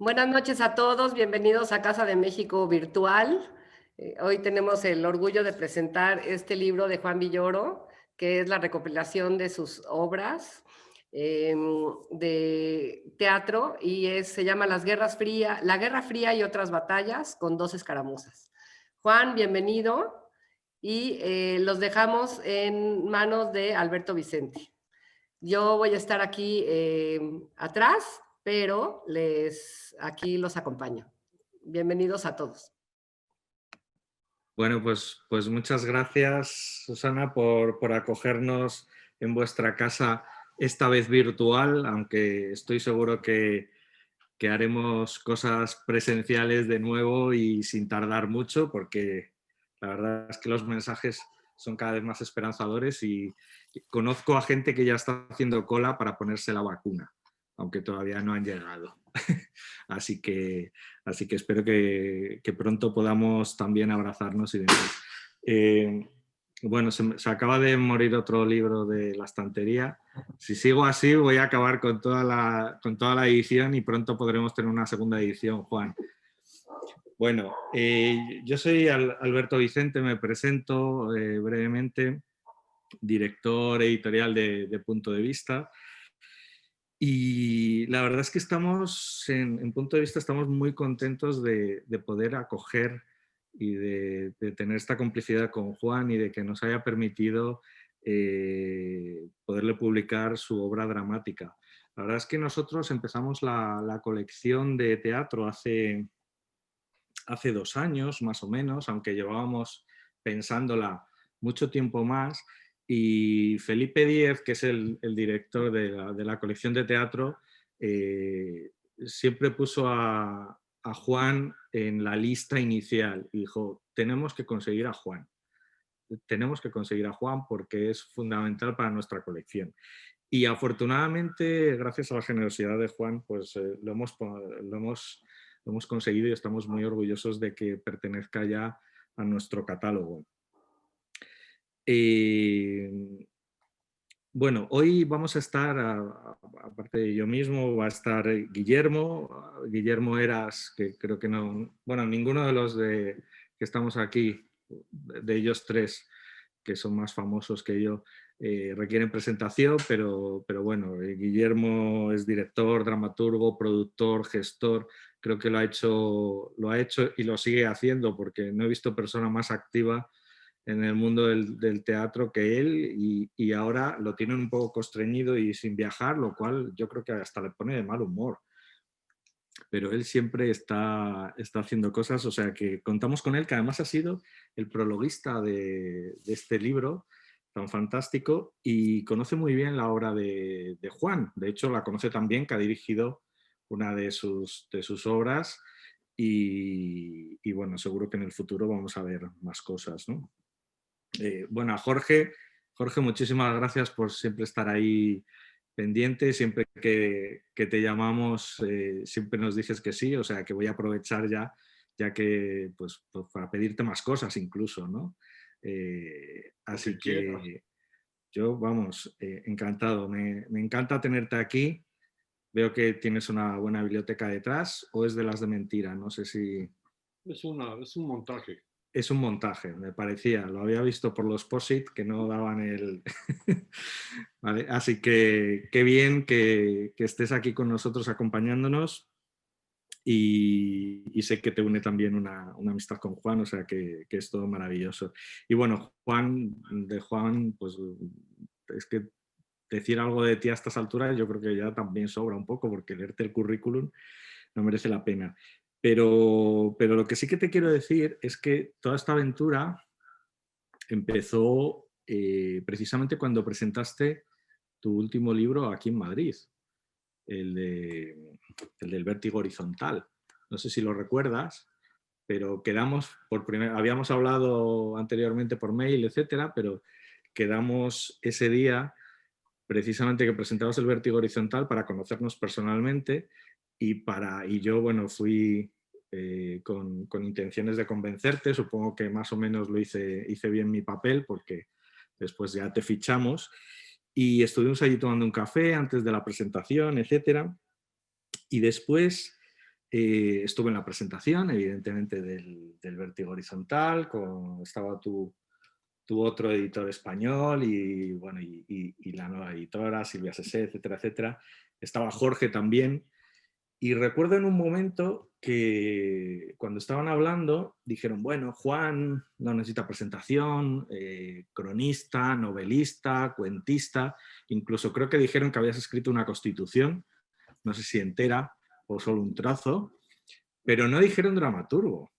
Buenas noches a todos, bienvenidos a Casa de México Virtual. Hoy tenemos el orgullo de presentar este libro de Juan Villoro, que es la recopilación de sus obras de teatro y se llama La Guerra Fría y otras batallas con dos escaramuzas. Juan, bienvenido y los dejamos en manos de Alberto Vicente. Yo voy a estar aquí atrás, pero aquí los acompaño. Bienvenidos a todos. Bueno, pues muchas gracias, Susana, por acogernos en vuestra casa, esta vez virtual, aunque estoy seguro que haremos cosas presenciales de nuevo y sin tardar mucho, porque la verdad es que los mensajes son cada vez más esperanzadores y conozco a gente que ya está haciendo cola para ponerse la vacuna, aunque todavía no han llegado. Así que espero que pronto podamos también abrazarnos y demás. Bueno, se acaba de morir otro libro de la estantería. Si sigo así voy a acabar con toda la edición y pronto podremos tener una segunda edición, Juan. Bueno, yo soy Alberto Vicente, me presento brevemente, director editorial de Punto de Vista. Y la verdad es que estamos, en Punto de Vista, estamos muy contentos de poder acoger y de tener esta complicidad con Juan y de que nos haya permitido poderle publicar su obra dramática. La verdad es que nosotros empezamos la colección de teatro hace 2 años, más o menos, aunque llevábamos pensándola mucho tiempo más, y Felipe Díez, que es el director de la colección de teatro, siempre puso a Juan en la lista inicial y dijo, tenemos que conseguir a Juan. Tenemos que conseguir a Juan porque es fundamental para nuestra colección. Y afortunadamente, gracias a la generosidad de Juan, pues lo hemos conseguido y estamos muy orgullosos de que pertenezca ya a nuestro catálogo. Bueno, hoy vamos a estar, aparte de yo mismo, va a estar Guillermo Eras, que creo que no, bueno, ninguno de los que estamos aquí, de ellos tres, que son más famosos que yo, requieren presentación, pero bueno, Guillermo es director, dramaturgo, productor, gestor, creo que lo ha hecho y lo sigue haciendo, porque no he visto persona más activa en el mundo del teatro que él y ahora lo tienen un poco constreñido y sin viajar, lo cual yo creo que hasta le pone de mal humor. Pero él siempre está haciendo cosas, o sea que contamos con él, que además ha sido el prologuista de este libro tan fantástico y conoce muy bien la obra de Juan. De hecho, la conoce tan bien que ha dirigido una de sus obras y bueno, seguro que en el futuro vamos a ver más cosas, ¿no? Bueno, a Jorge, muchísimas gracias por siempre estar ahí pendiente, siempre que te llamamos siempre nos dices que sí, o sea que voy a aprovechar ya que pues para pedirte más cosas incluso, ¿no? Así que yo, vamos, encantado, me encanta tenerte aquí, veo que tienes una buena biblioteca detrás o es de las de mentira, no sé si... Es un montaje. Es un montaje, me parecía. Lo había visto por los POSIT que no daban el... ¿Vale? Así que qué bien que estés aquí con nosotros acompañándonos y sé que te une también una amistad con Juan, o sea que es todo maravilloso. Y bueno, Juan, pues es que decir algo de ti a estas alturas yo creo que ya también sobra un poco porque leerte el currículum no merece la pena. Pero lo que sí que te quiero decir es que toda esta aventura empezó precisamente cuando presentaste tu último libro aquí en Madrid, el del Vértigo Horizontal. No sé si lo recuerdas, pero quedamos habíamos hablado anteriormente por mail, etcétera, pero quedamos ese día precisamente que presentabas el Vértigo Horizontal para conocernos personalmente y yo, bueno, fui con intenciones de convencerte, supongo que más o menos hice bien mi papel porque después ya te fichamos y estuvimos allí tomando un café antes de la presentación, etcétera, y después Estuve en la presentación, evidentemente, del Vértigo Horizontal, estaba tu otro editor español y, bueno, y la nueva editora, Silvia Sesé, etcétera, etcétera. Estaba Jorge también. Y recuerdo en un momento que cuando estaban hablando dijeron, bueno, Juan no necesita presentación, cronista, novelista, cuentista, incluso creo que dijeron que habías escrito una constitución, no sé si entera o solo un trazo, pero no dijeron dramaturgo.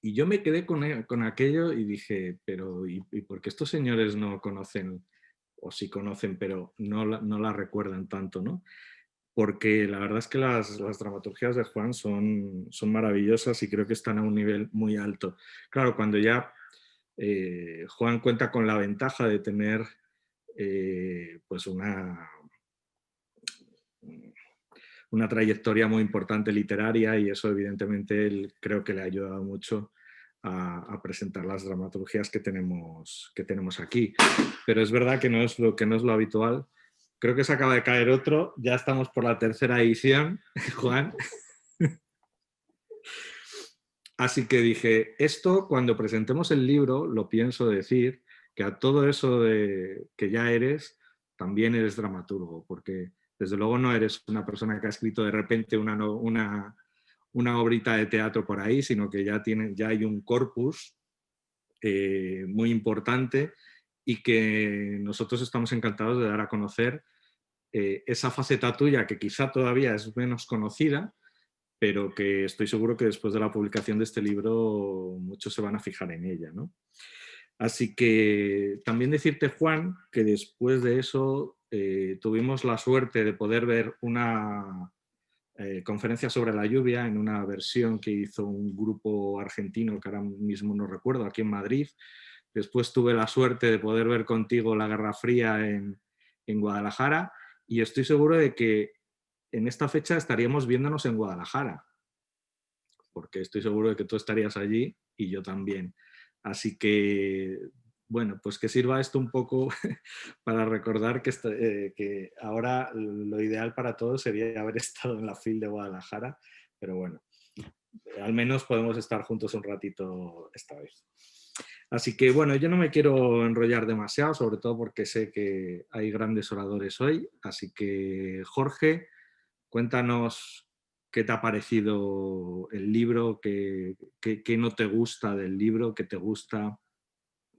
Y yo me quedé con aquello y dije, pero ¿y por qué estos señores no conocen, o sí conocen, pero no la recuerdan tanto, ¿no? Porque la verdad es que las dramaturgias de Juan son maravillosas y creo que están a un nivel muy alto. Claro, cuando ya Juan cuenta con la ventaja de tener pues una trayectoria muy importante literaria, y eso evidentemente él creo que le ha ayudado mucho a presentar las dramaturgias que tenemos aquí. Pero es verdad que no es lo habitual. Creo que se acaba de caer otro, ya estamos por la tercera edición, Juan. Así que dije, esto cuando presentemos el libro lo pienso decir, que a todo eso de que ya eres, también eres dramaturgo, porque desde luego no eres una persona que ha escrito de repente una obrita de teatro por ahí, sino que ya hay un corpus muy importante y que nosotros estamos encantados de dar a conocer esa faceta tuya que quizá todavía es menos conocida, pero que estoy seguro que después de la publicación de este libro muchos se van a fijar en ella, ¿no? Así que también decirte, Juan, que después de eso tuvimos la suerte de poder ver una conferencia sobre la lluvia en una versión que hizo un grupo argentino que ahora mismo no recuerdo, aquí en Madrid. Después tuve la suerte de poder ver contigo la Guerra Fría en Guadalajara, y estoy seguro de que en esta fecha estaríamos viéndonos en Guadalajara, porque estoy seguro de que tú estarías allí y yo también. Así que, bueno, pues que sirva esto un poco para recordar que ahora lo ideal para todos sería haber estado en la FIL de Guadalajara, pero bueno, al menos podemos estar juntos un ratito esta vez. Así que bueno, yo no me quiero enrollar demasiado, sobre todo porque sé que hay grandes oradores hoy. Así que Jorge, cuéntanos qué te ha parecido el libro, qué no te gusta del libro, qué te gusta,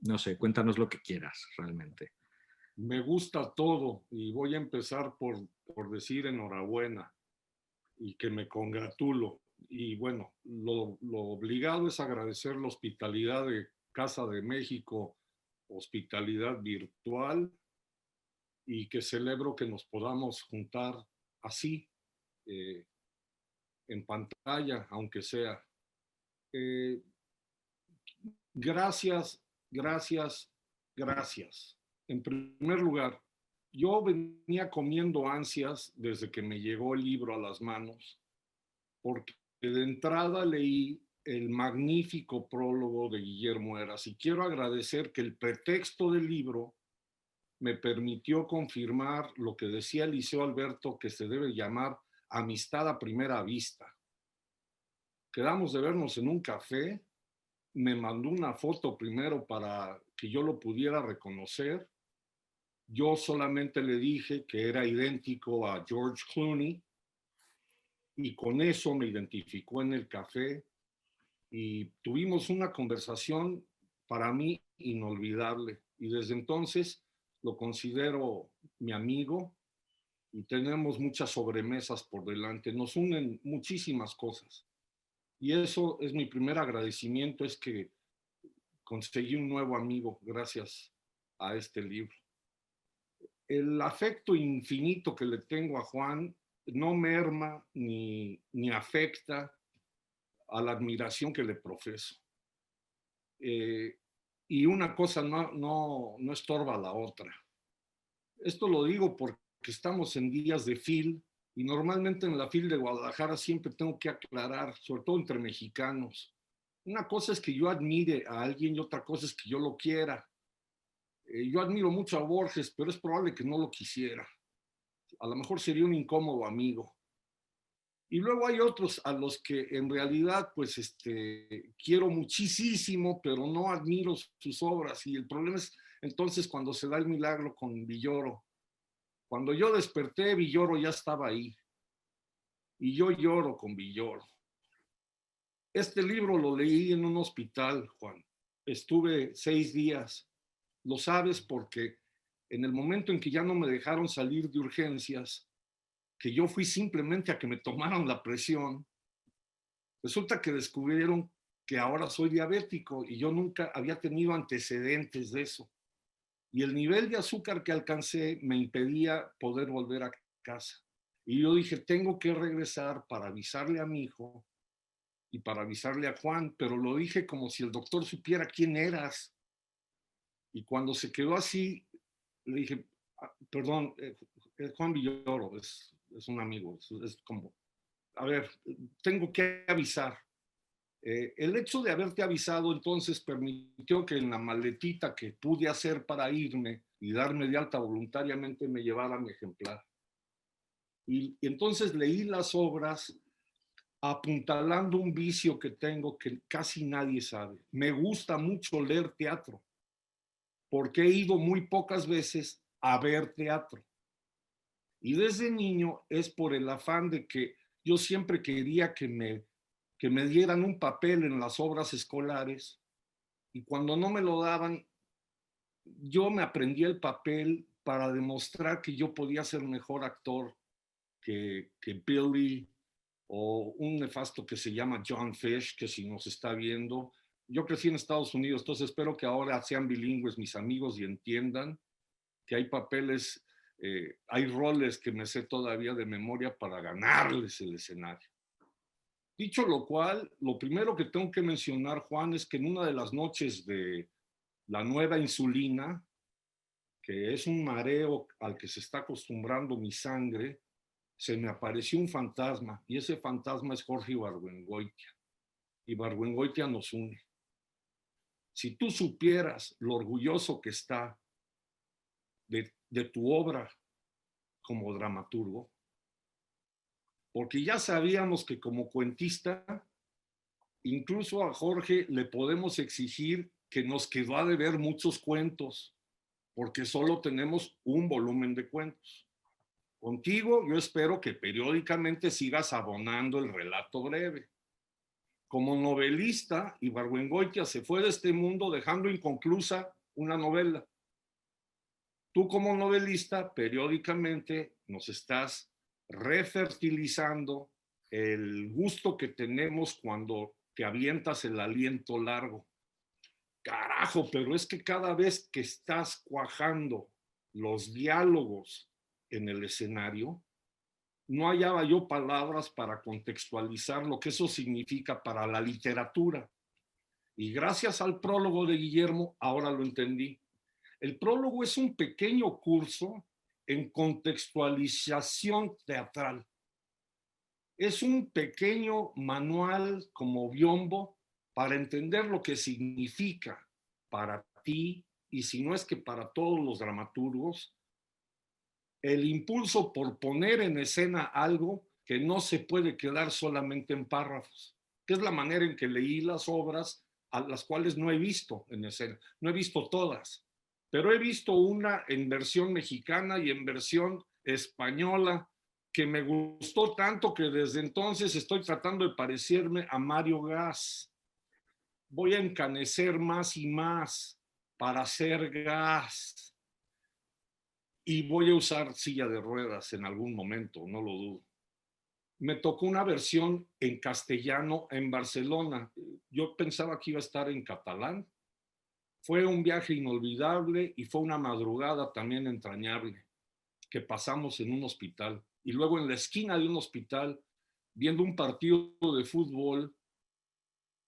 no sé, cuéntanos lo que quieras realmente. Me gusta todo y voy a empezar por decir enhorabuena y que me congratulo. Y bueno, lo obligado es agradecer la hospitalidad de Casa de México, hospitalidad virtual, y que celebro que nos podamos juntar así, eh, en pantalla, aunque sea. Eh, gracias, gracias, gracias. En primer lugar, yo venía comiendo ansias desde que me llegó el libro a las manos, porque de entrada leí el magnífico prólogo de Guillermo Heras, y quiero agradecer que el pretexto del libro me permitió confirmar lo que decía Eliseo Alberto, que se debe llamar amistad a primera vista. Quedamos de vernos en un café, me mandó una foto primero para que yo lo pudiera reconocer. Yo solamente le dije que era idéntico a George Clooney y con eso me identificó en el café y tuvimos una conversación para mí inolvidable, y desde entonces lo considero mi amigo y tenemos muchas sobremesas por delante. Nos unen muchísimas cosas y eso es mi primer agradecimiento, es que conseguí un nuevo amigo gracias a este libro. El afecto infinito que le tengo a Juan no merma ni afecta a la admiración que le profeso. Y una cosa no estorba a la otra. Esto lo digo porque estamos en días de FIL y normalmente en la FIL de Guadalajara siempre tengo que aclarar, sobre todo entre mexicanos. Una cosa es que yo admire a alguien y otra cosa es que yo lo quiera. Yo admiro mucho a Borges, pero es probable que no lo quisiera. A lo mejor sería un incómodo amigo. Y luego hay otros a los que en realidad pues quiero muchísimo, pero no admiro sus obras. Y el problema es entonces cuando se da el milagro con Villoro. Cuando yo desperté, Villoro ya estaba ahí. Y yo lloro con Villoro. Este libro lo leí en un hospital, Juan. Estuve 6 días. Lo sabes porque en el momento en que ya no me dejaron salir de urgencias, que yo fui simplemente a que me tomaran la presión, resulta que descubrieron que ahora soy diabético y yo nunca había tenido antecedentes de eso. Y el nivel de azúcar que alcancé me impedía poder volver a casa. Y yo dije, tengo que regresar para avisarle a mi hijo y para avisarle a Juan, pero lo dije como si el doctor supiera quién eras. Y cuando se quedó así, le dije, perdón, Juan Villoro, es un amigo, es como, a ver, tengo que avisar. El hecho de haberte avisado entonces permitió que en la maletita que pude hacer para irme y darme de alta voluntariamente me llevara mi ejemplar. Y entonces leí las obras apuntalando un vicio que tengo que casi nadie sabe. Me gusta mucho leer teatro, porque he ido muy pocas veces a ver teatro. Y desde niño es por el afán de que yo siempre quería que me dieran un papel en las obras escolares, y cuando no me lo daban, yo me aprendí el papel para demostrar que yo podía ser mejor actor que Billy o un nefasto que se llama John Fish, que si nos está viendo, yo crecí en Estados Unidos, entonces espero que ahora sean bilingües mis amigos y entiendan que hay papeles, hay roles que me sé todavía de memoria para ganarles el escenario. Dicho lo cual, lo primero que tengo que mencionar, Juan, es que en una de las noches de la nueva insulina, que es un mareo al que se está acostumbrando mi sangre, se me apareció un fantasma, y ese fantasma es Jorge Ibargüengoitia. Ibargüengoitia nos une. Si tú supieras lo orgulloso que está de tu obra como dramaturgo, porque ya sabíamos que como cuentista, incluso a Jorge le podemos exigir que nos quedó a deber muchos cuentos, porque solo tenemos un volumen de cuentos. Contigo, yo espero que periódicamente sigas abonando el relato breve. Como novelista, Ibargüengoitia se fue de este mundo dejando inconclusa una novela. Tú como novelista, periódicamente nos estás refertilizando el gusto que tenemos cuando te avientas el aliento largo. Carajo, pero es que cada vez que estás cuajando los diálogos en el escenario, no hallaba yo palabras para contextualizar lo que eso significa para la literatura. Y gracias al prólogo de Guillermo, ahora lo entendí. El prólogo es un pequeño curso en contextualización teatral. Es un pequeño manual como biombo para entender lo que significa para ti, y si no es que para todos los dramaturgos, el impulso por poner en escena algo que no se puede quedar solamente en párrafos, que es la manera en que leí las obras, a las cuales no he visto en escena. No he visto todas, pero he visto una en versión mexicana y en versión española que me gustó tanto que desde entonces estoy tratando de parecerme a Mario Gas. Voy a encanecer más y más para hacer Gas. Y voy a usar silla de ruedas en algún momento, no lo dudo. Me tocó una versión en castellano en Barcelona. Yo pensaba que iba a estar en catalán. Fue un viaje inolvidable y fue una madrugada también entrañable que pasamos en un hospital. Y luego en la esquina de un hospital, viendo un partido de fútbol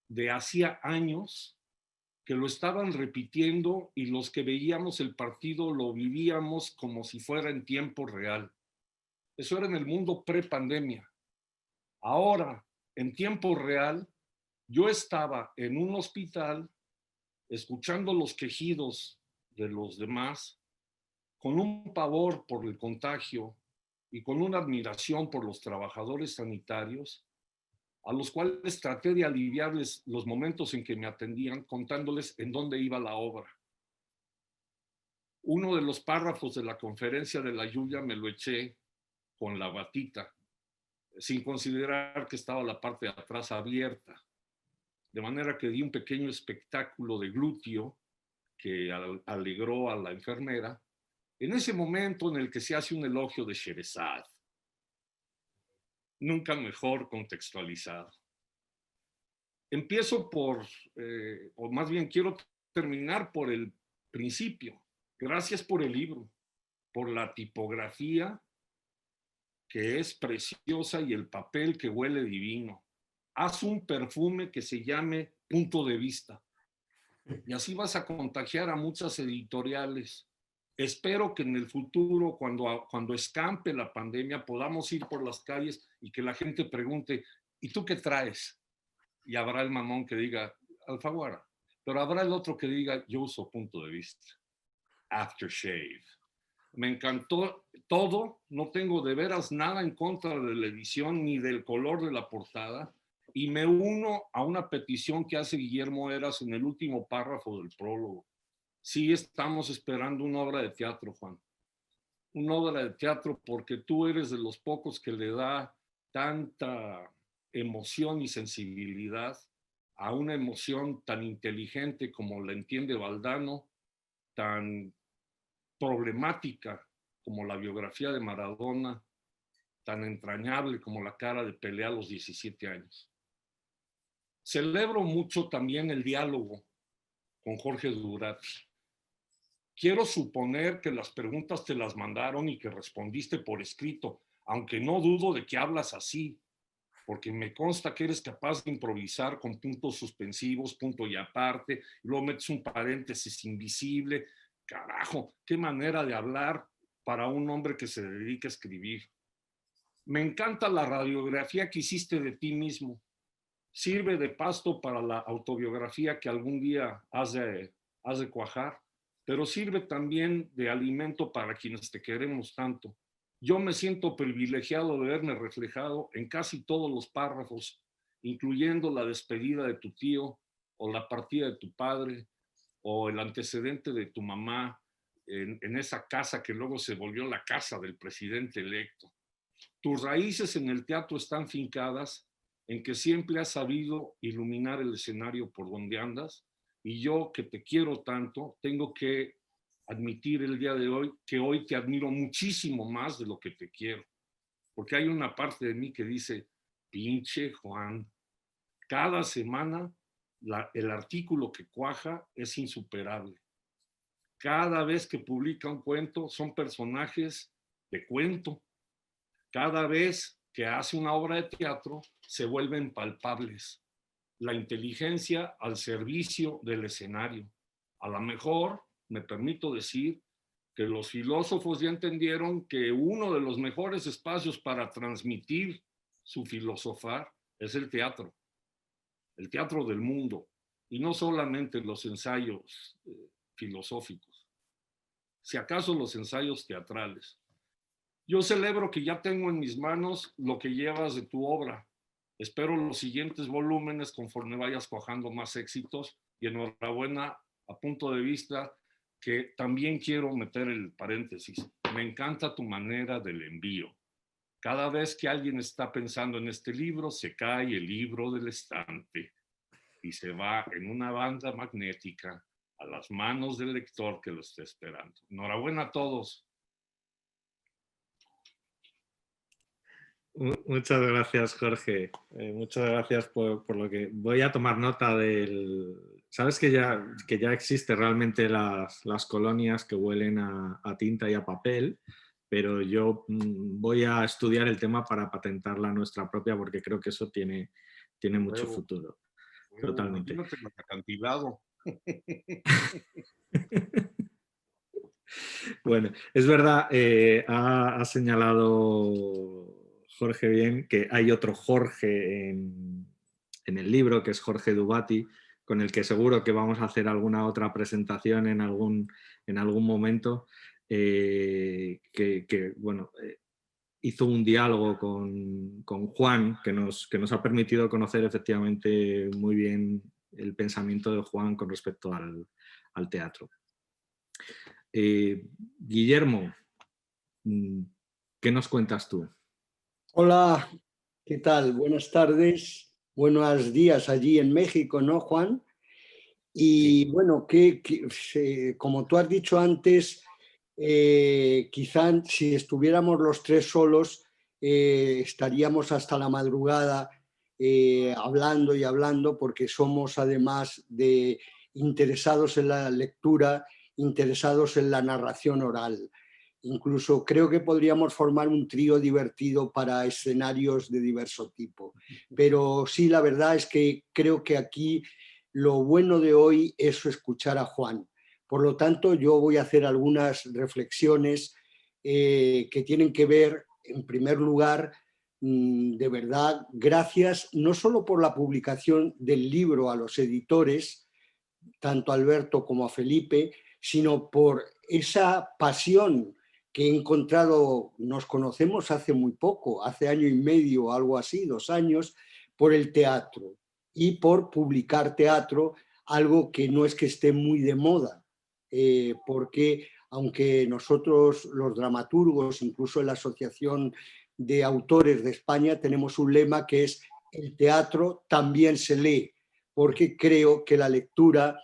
de hacía años, que lo estaban repitiendo, y los que veíamos el partido lo vivíamos como si fuera en tiempo real. Eso era en el mundo pre-pandemia. Ahora, en tiempo real, yo estaba en un hospital escuchando los quejidos de los demás, con un pavor por el contagio, y con una admiración por los trabajadores sanitarios, a los cuales traté de aliviarles los momentos en que me atendían contándoles en dónde iba la obra. Uno de los párrafos de la conferencia de la lluvia me lo eché con la batita, sin considerar que estaba la parte de atrás abierta. De manera que di un pequeño espectáculo de glúteo que alegró a la enfermera, en ese momento en el que se hace un elogio de Sherezad. Nunca mejor contextualizado. Empiezo o más bien quiero terminar por el principio. Gracias por el libro, por la tipografía que es preciosa y el papel que huele divino. Haz un perfume que se llame Punto de Vista. Y así vas a contagiar a muchas editoriales. Espero que en el futuro, cuando escampe la pandemia, podamos ir por las calles y que la gente pregunte, ¿y tú qué traes? Y habrá el mamón que diga, Alfaguara. Pero habrá el otro que diga, yo uso Punto de Vista. Aftershave. Me encantó todo. No tengo de veras nada en contra de la edición ni del color de la portada. Y me uno a una petición que hace Guillermo Heras en el último párrafo del prólogo. Sí estamos esperando una obra de teatro, Juan. Una obra de teatro porque tú eres de los pocos que le da tanta emoción y sensibilidad a una emoción tan inteligente como la entiende Valdano, tan problemática como la biografía de Maradona, tan entrañable como la cara de Pelé a los 17 años. Celebro mucho también el diálogo con Jorge Durati. Quiero suponer que las preguntas te las mandaron y que respondiste por escrito, aunque no dudo de que hablas así, porque me consta que eres capaz de improvisar con puntos suspensivos, punto y aparte, y luego metes un paréntesis invisible. Carajo, qué manera de hablar para un hombre que se dedica a escribir. Me encanta la radiografía que hiciste de ti mismo. Sirve de pasto para la autobiografía que algún día has de cuajar, pero sirve también de alimento para quienes te queremos tanto. Yo me siento privilegiado de verme reflejado en casi todos los párrafos, incluyendo la despedida de tu tío o la partida de tu padre o el antecedente de tu mamá en esa casa que luego se volvió la casa del presidente electo. Tus raíces en el teatro están fincadas en que siempre has sabido iluminar el escenario por donde andas, y yo, que te quiero tanto, tengo que admitir el día de hoy que hoy te admiro muchísimo más de lo que te quiero, porque hay una parte de mí que dice, pinche Juan, cada semana el artículo que cuaja es insuperable. Cada vez que publica un cuento son personajes de cuento. Cada vez que hace una obra de teatro se vuelven palpables. La inteligencia al servicio del escenario. A lo mejor, me permito decir, que los filósofos ya entendieron que uno de los mejores espacios para transmitir su filosofar es el teatro del mundo, y no solamente los ensayos filosóficos, si acaso los ensayos teatrales. Yo celebro que ya tengo en mis manos lo que llevas de tu obra. Espero los siguientes volúmenes conforme vayas cuajando más éxitos, y enhorabuena a Punto de Vista, que también quiero meter el paréntesis. Me encanta tu manera del envío. Cada vez que alguien está pensando en este libro, se cae el libro del estante y se va en una banda magnética a las manos del lector que lo está esperando. Enhorabuena a todos. Muchas gracias, Jorge. Muchas gracias por lo que... Voy a tomar nota del... Sabes que ya existe realmente las colonias que huelen a tinta y a papel, pero yo voy a estudiar el tema para patentar la nuestra propia, porque creo que eso tiene mucho futuro. Totalmente. Imagínate el acantilado. Bueno, es verdad, ha señalado Jorge bien que hay otro Jorge en el libro, que es Jorge Dubati, con el que seguro que vamos a hacer alguna otra presentación en algún momento, bueno, hizo un diálogo con Juan que nos ha permitido conocer efectivamente muy bien el pensamiento de Juan con respecto al teatro. Guillermo, ¿qué nos cuentas tú? Hola, ¿qué tal? Buenas tardes, buenos días allí en México, ¿no, Juan? Y bueno, como tú has dicho antes, quizá si estuviéramos los tres solos, estaríamos hasta la madrugada hablando y hablando, porque somos además de interesados en la lectura, interesados en la narración oral. Incluso creo que podríamos formar un trío divertido para escenarios de diverso tipo. Pero sí, la verdad es que creo que aquí lo bueno de hoy es escuchar a Juan. Por lo tanto, yo voy a hacer algunas reflexiones que tienen que ver, en primer lugar, de verdad, gracias no solo por la publicación del libro a los editores, tanto a Alberto como a Felipe, sino por esa pasión que he encontrado. Nos conocemos hace muy poco, hace año y medio, algo así, 2 años, por el teatro y por publicar teatro, algo que no es que esté muy de moda, porque aunque nosotros los dramaturgos, incluso en la Asociación de Autores de España, tenemos un lema que es: el teatro también se lee, porque creo que la lectura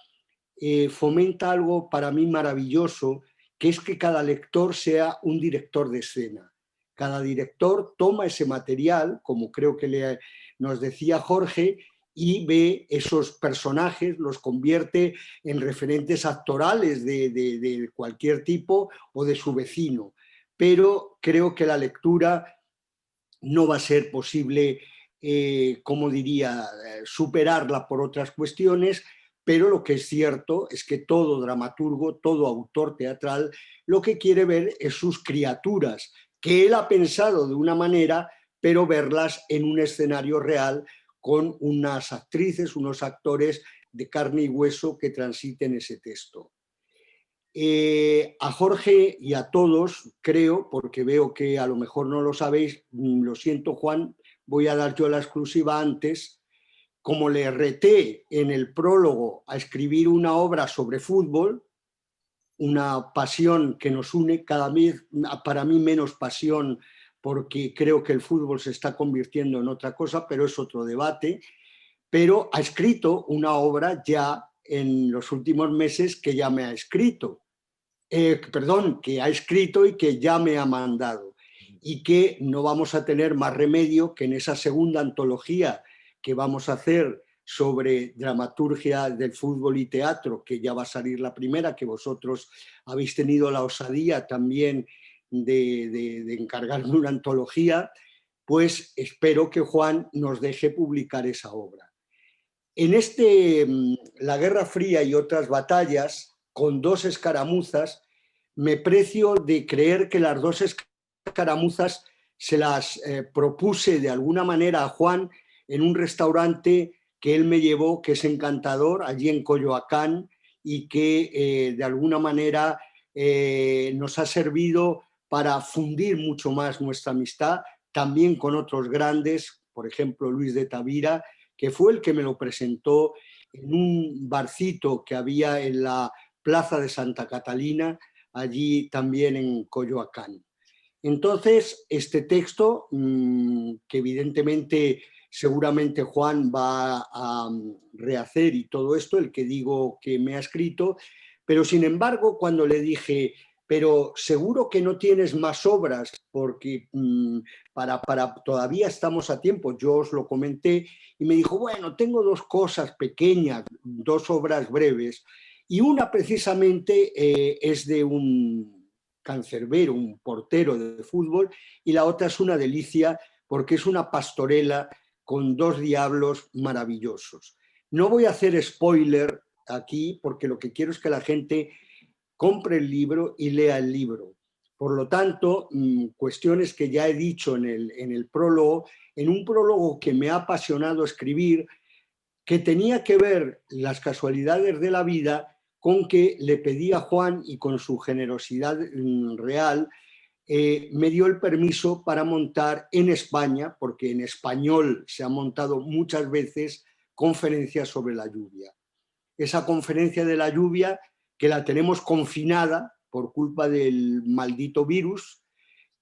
fomenta algo para mí maravilloso, que es que cada lector sea un director de escena. Cada director toma ese material, como creo que nos decía Jorge, y ve esos personajes, los convierte en referentes actorales de cualquier tipo o de su vecino. Pero creo que la lectura no va a ser posible, como diría, superarla por otras cuestiones, pero lo que es cierto es que todo dramaturgo, todo autor teatral, lo que quiere ver es sus criaturas, que él ha pensado de una manera, pero verlas en un escenario real con unas actrices, unos actores de carne y hueso que transiten ese texto. A Jorge y a todos, creo, porque veo que a lo mejor no lo sabéis, lo siento, Juan, voy a dar yo la exclusiva antes. Como le reté en el prólogo a escribir una obra sobre fútbol, una pasión que nos une, cada vez para mí menos pasión, porque creo que el fútbol se está convirtiendo en otra cosa, pero es otro debate. Pero ha escrito una obra ya en los últimos meses que ya me ha escrito. Que ha escrito y que ya me ha mandado, y que no vamos a tener más remedio que en esa segunda antología que vamos a hacer sobre dramaturgia del fútbol y teatro, que ya va a salir la primera, que vosotros habéis tenido la osadía también de encargarme una antología, pues espero que Juan nos deje publicar esa obra. En La Guerra Fría y otras batallas, con 2 escaramuzas, me precio de creer que las 2 escaramuzas se las propuse de alguna manera a Juan en un restaurante que él me llevó, que es encantador, allí en Coyoacán, y que de alguna manera nos ha servido para fundir mucho más nuestra amistad, también con otros grandes, por ejemplo Luis de Tavira, que fue el que me lo presentó en un barcito que había en la Plaza de Santa Catalina, allí también en Coyoacán. Entonces, este texto, que evidentemente seguramente Juan va a rehacer y todo esto, el que digo que me ha escrito, pero sin embargo, cuando le dije, pero seguro que no tienes más obras, porque todavía estamos a tiempo, yo os lo comenté, y me dijo, bueno, tengo 2 cosas pequeñas, 2 obras breves, y una precisamente es de un cancerbero, un portero de fútbol, y la otra es una delicia porque es una pastorela con 2 diablos maravillosos. No voy a hacer spoiler aquí porque lo que quiero es que la gente compre el libro y lea el libro. Por lo tanto, cuestiones que ya he dicho en el prólogo, en un prólogo que me ha apasionado escribir, que tenía que ver las casualidades de la vida con que le pedí a Juan, y con su generosidad real, me dio el permiso para montar en España, porque en español se han montado muchas veces conferencias sobre la lluvia. Esa conferencia de la lluvia, que la tenemos confinada por culpa del maldito virus,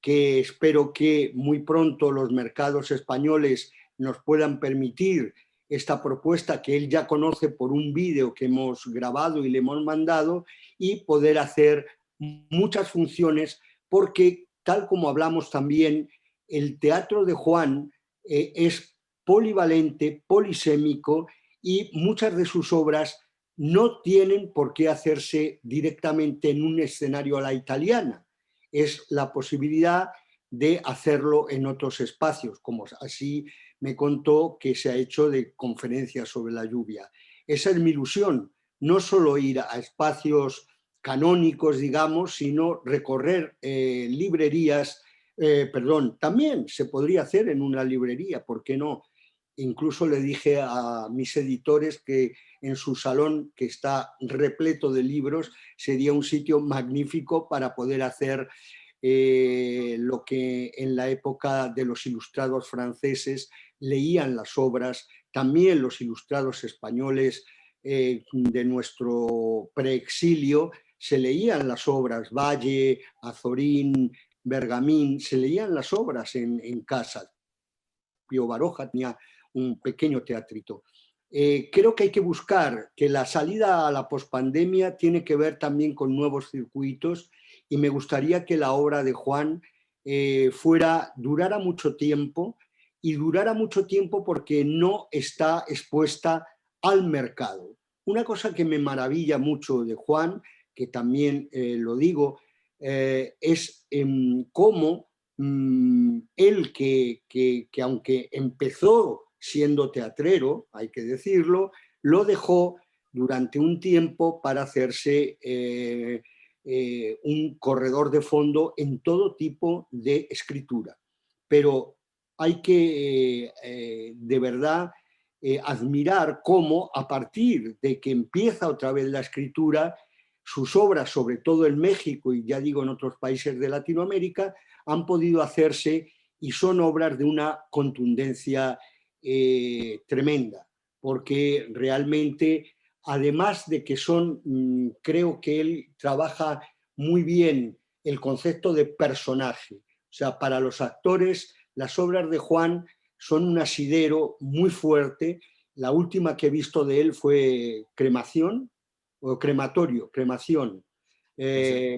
que espero que muy pronto los mercados españoles nos puedan permitir esta propuesta que él ya conoce por un vídeo que hemos grabado y le hemos mandado, y poder hacer muchas funciones, porque tal como hablamos también, el teatro de Juan es polivalente, polisémico, y muchas de sus obras no tienen por qué hacerse directamente en un escenario a la italiana. Es la posibilidad de hacerlo en otros espacios, como así me contó que se ha hecho de conferencias sobre la lluvia. Esa es mi ilusión, no solo ir a espacios canónicos, digamos, sino recorrer librerías, también se podría hacer en una librería, ¿por qué no? Incluso le dije a mis editores que en su salón, que está repleto de libros, sería un sitio magnífico para poder hacer lo que en la época de los ilustrados franceses leían las obras, también los ilustrados españoles de nuestro preexilio se leían las obras, Valle, Azorín, Bergamín, se leían las obras en casa. Pío Baroja tenía un pequeño teatrito. Creo que hay que buscar que la salida a la pospandemia tiene que ver también con nuevos circuitos, y me gustaría que la obra de Juan durara mucho tiempo, y durara mucho tiempo porque no está expuesta al mercado. Una cosa que me maravilla mucho de Juan, que también lo digo, es cómo él que aunque empezó siendo teatrero, hay que decirlo, lo dejó durante un tiempo para hacerse un corredor de fondo en todo tipo de escritura. Pero hay que de verdad admirar cómo, a partir de que empieza otra vez la escritura, sus obras, sobre todo en México y ya digo en otros países de Latinoamérica, han podido hacerse, y son obras de una contundencia tremenda, porque realmente, además de que creo que él trabaja muy bien el concepto de personaje. O sea, para los actores, las obras de Juan son un asidero muy fuerte. La última que he visto de él fue Cremación, o Cremación,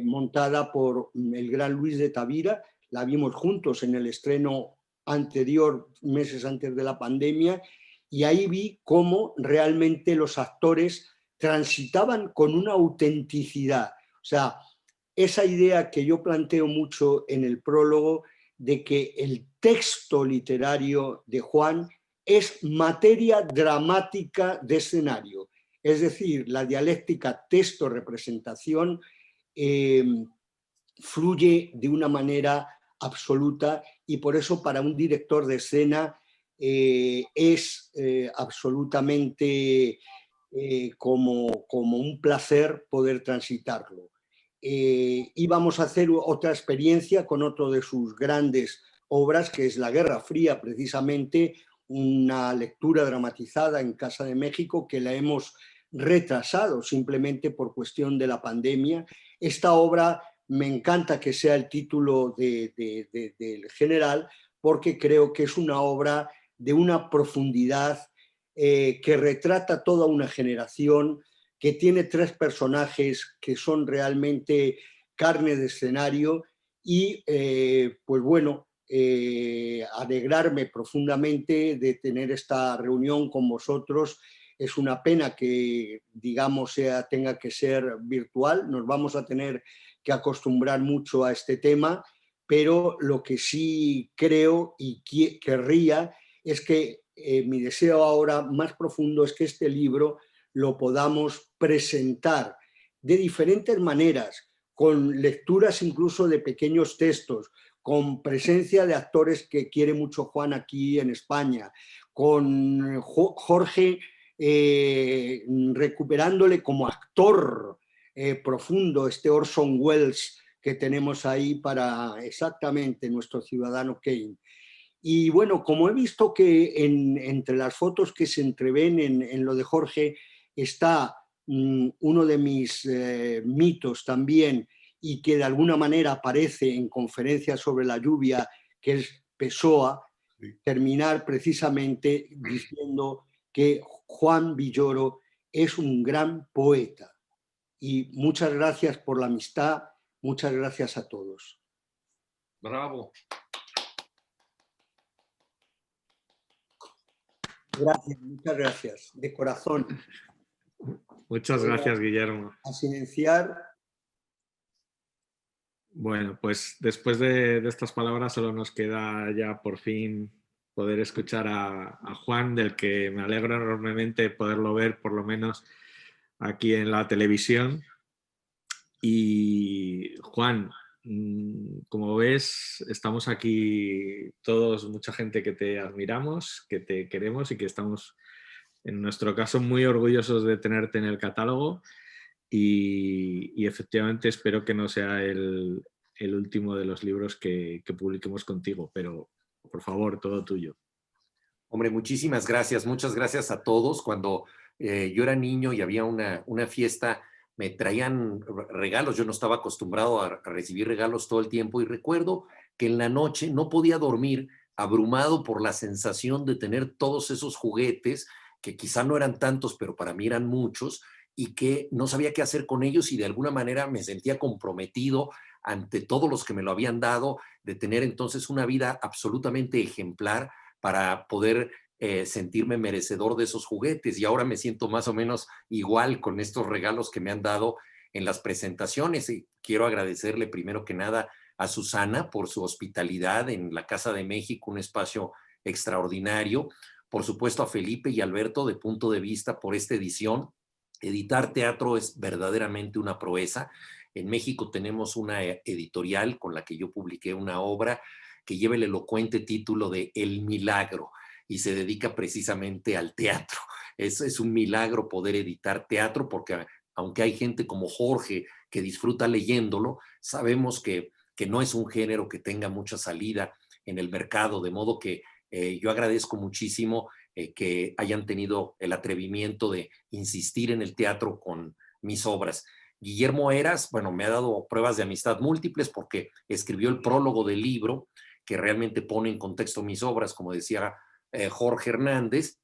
montada por el gran Luis de Tavira. La vimos juntos en el estreno anterior, meses antes de la pandemia, y ahí vi cómo realmente los actores transitaban con una autenticidad. O sea, esa idea que yo planteo mucho en el prólogo de que el texto literario de Juan es materia dramática de escenario. Es decir, la dialéctica texto-representación fluye de una manera absoluta, y por eso para un director de escena es absolutamente como un placer poder transitarlo. Y vamos a hacer otra experiencia con otro de sus grandes obras, que es La Guerra Fría, precisamente una lectura dramatizada en Casa de México, que la hemos retrasado simplemente por cuestión de la pandemia. Esta obra me encanta que sea el título del general, porque creo que es una obra de una profundidad que retrata toda una generación, que tiene 3 personajes que son realmente carne de escenario, y pues bueno, alegrarme profundamente de tener esta reunión con vosotros. Es una pena que, digamos, tenga que ser virtual. Nos vamos a tener que acostumbrar mucho a este tema, pero lo que sí creo y querría es que mi deseo ahora más profundo es que este libro lo podamos presentar de diferentes maneras, con lecturas incluso de pequeños textos, con presencia de actores que quiere mucho Juan aquí en España, con Jorge recuperándole como actor profundo, este Orson Welles que tenemos ahí para exactamente nuestro ciudadano Kane. Y bueno, como he visto que entre las fotos que se entreven en lo de Jorge está uno de mis mitos también, y que de alguna manera aparece en conferencias sobre la lluvia, que es Pessoa, terminar precisamente diciendo que Juan Villoro es un gran poeta. Y muchas gracias por la amistad, muchas gracias a todos. Bravo. Gracias, muchas gracias, de corazón. Muchas gracias, Guillermo. A silenciar. Bueno, pues después de estas palabras solo nos queda ya por fin poder escuchar a Juan, del que me alegro enormemente poderlo ver por lo menos aquí en la televisión. Y Juan, como ves, estamos aquí todos, mucha gente que te admiramos, que te queremos y que estamos, en nuestro caso, muy orgullosos de tenerte en el catálogo. Y efectivamente espero que no sea el último de los libros que publiquemos contigo, pero por favor, todo tuyo. Hombre, muchísimas gracias, muchas gracias a todos. Cuando yo era niño y había una fiesta, me traían regalos. Yo no estaba acostumbrado a recibir regalos todo el tiempo y recuerdo que en la noche no podía dormir, abrumado por la sensación de tener todos esos juguetes, que quizá no eran tantos, pero para mí eran muchos, y que no sabía qué hacer con ellos y de alguna manera me sentía comprometido ante todos los que me lo habían dado, de tener entonces una vida absolutamente ejemplar para poder sentirme merecedor de esos juguetes. Y ahora me siento más o menos igual con estos regalos que me han dado en las presentaciones. Y quiero agradecerle primero que nada a Susana por su hospitalidad en la Casa de México, un espacio extraordinario. Por supuesto a Felipe y Alberto de Punto de Vista por esta edición. Editar teatro es verdaderamente una proeza. En México tenemos una editorial con la que yo publiqué una obra que lleva el elocuente título de El Milagro y se dedica precisamente al teatro. Es un milagro poder editar teatro porque aunque hay gente como Jorge que disfruta leyéndolo, sabemos que no es un género que tenga mucha salida en el mercado, de modo que yo agradezco muchísimo que hayan tenido el atrevimiento de insistir en el teatro con mis obras. Guillermo Heras, bueno, me ha dado pruebas de amistad múltiples porque escribió el prólogo del libro, que realmente pone en contexto mis obras, como decía Jorge Hernández,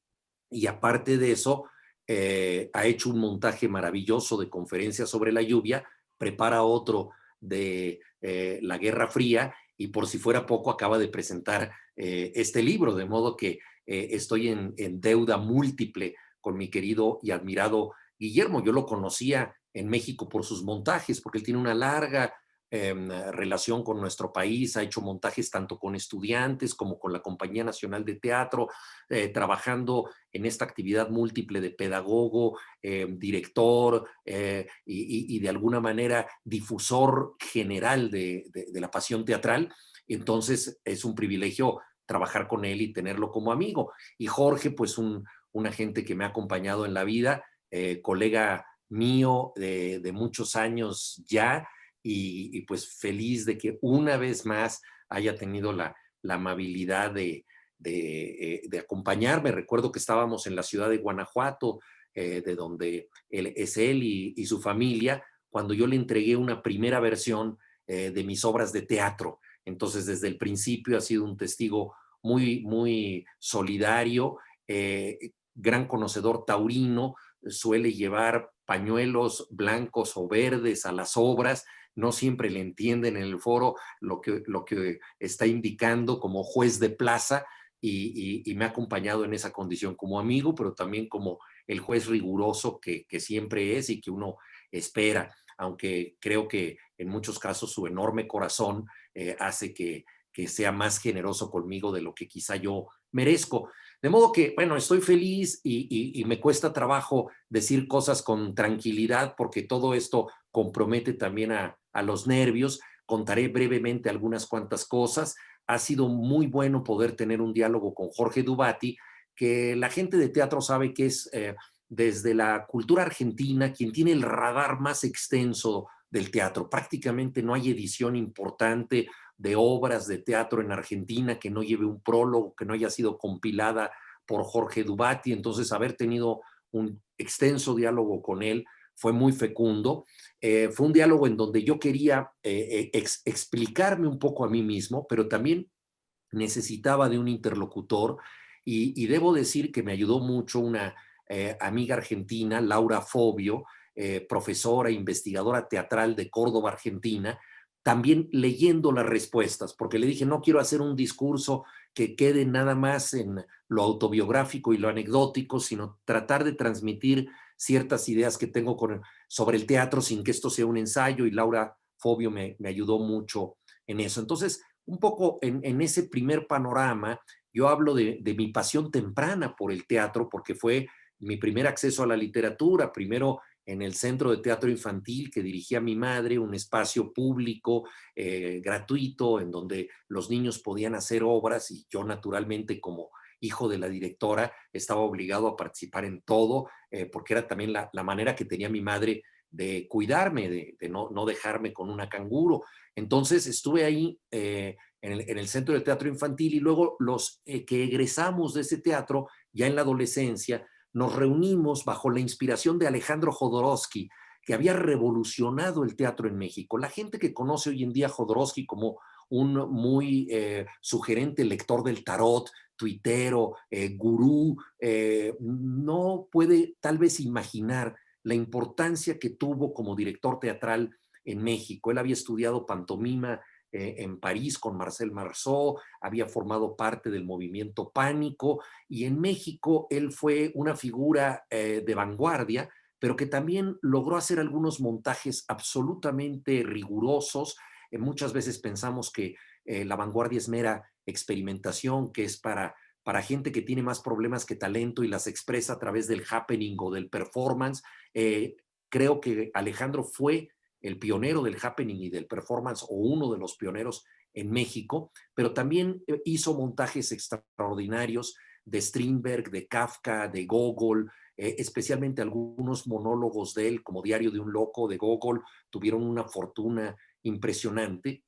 y aparte de eso, ha hecho un montaje maravilloso de conferencias sobre la lluvia, prepara otro de la Guerra Fría, y por si fuera poco, acaba de presentar este libro, de modo que estoy en deuda múltiple con mi querido y admirado Guillermo. Yo lo conocía en México por sus montajes, porque él tiene una larga relación con nuestro país, ha hecho montajes tanto con estudiantes como con la Compañía Nacional de Teatro, trabajando en esta actividad múltiple de pedagogo, director y de alguna manera difusor general de la pasión teatral. Entonces es un privilegio trabajar con él y tenerlo como amigo. Y Jorge, pues una gente que me ha acompañado en la vida, colega mío de muchos años ya, y pues feliz de que una vez más haya tenido la amabilidad de acompañarme. Recuerdo que estábamos en la ciudad de Guanajuato, de donde es él y su familia, cuando yo le entregué una primera versión de mis obras de teatro. Entonces, desde el principio ha sido un testigo muy, muy solidario, gran conocedor taurino, suele llevar pañuelos blancos o verdes a las obras, no siempre le entienden en el foro lo que está indicando como juez de plaza, y me ha acompañado en esa condición como amigo, pero también como el juez riguroso que siempre es y que uno espera, aunque creo que en muchos casos su enorme corazón hace que sea más generoso conmigo de lo que quizá yo merezco. De modo que, bueno, estoy feliz y me cuesta trabajo decir cosas con tranquilidad porque todo esto compromete también a los nervios. Contaré brevemente algunas cuantas cosas. Ha sido muy bueno poder tener un diálogo con Jorge Dubati, que la gente de teatro sabe que es desde la cultura argentina quien tiene el radar más extenso del teatro. Prácticamente no hay edición importante de obras de teatro en Argentina que no lleve un prólogo, que no haya sido compilada por Jorge Dubati. Entonces, haber tenido un extenso diálogo con él fue muy fecundo. Fue un diálogo en donde yo quería explicarme un poco a mí mismo, pero también necesitaba de un interlocutor y debo decir que me ayudó mucho una amiga argentina, Laura Fobio, profesora e investigadora teatral de Córdoba, Argentina, también leyendo las respuestas, porque le dije, no quiero hacer un discurso que quede nada más en lo autobiográfico y lo anecdótico, sino tratar de transmitir ciertas ideas que tengo sobre el teatro sin que esto sea un ensayo, y Laura Fobio me ayudó mucho en eso. Entonces, un poco en ese primer panorama, yo hablo de mi pasión temprana por el teatro, porque fue mi primer acceso a la literatura, primero en el Centro de Teatro Infantil que dirigía mi madre, un espacio público, gratuito, en donde los niños podían hacer obras, y yo naturalmente, como hijo de la directora, estaba obligado a participar en todo, porque era también la manera que tenía mi madre de cuidarme, de no dejarme con una canguro. Entonces estuve ahí en el Centro de Teatro Infantil, y luego los que egresamos de ese teatro, ya en la adolescencia, nos reunimos bajo la inspiración de Alejandro Jodorowsky, que había revolucionado el teatro en México. La gente que conoce hoy en día a Jodorowsky como un muy sugerente lector del tarot, tuitero, gurú, no puede tal vez imaginar la importancia que tuvo como director teatral en México. Él había estudiado pantomima en París con Marcel Marceau, había formado parte del movimiento Pánico, y en México él fue una figura de vanguardia, pero que también logró hacer algunos montajes absolutamente rigurosos. Muchas veces pensamos que la vanguardia es mera experimentación, que es para gente que tiene más problemas que talento y las expresa a través del happening o del performance. Creo que Alejandro fue el pionero del happening y del performance, o uno de los pioneros en México, pero también hizo montajes extraordinarios de Strindberg, de Kafka, de Gogol, especialmente algunos monólogos de él, como Diario de un Loco, de Gogol, tuvieron una fortuna impresionante.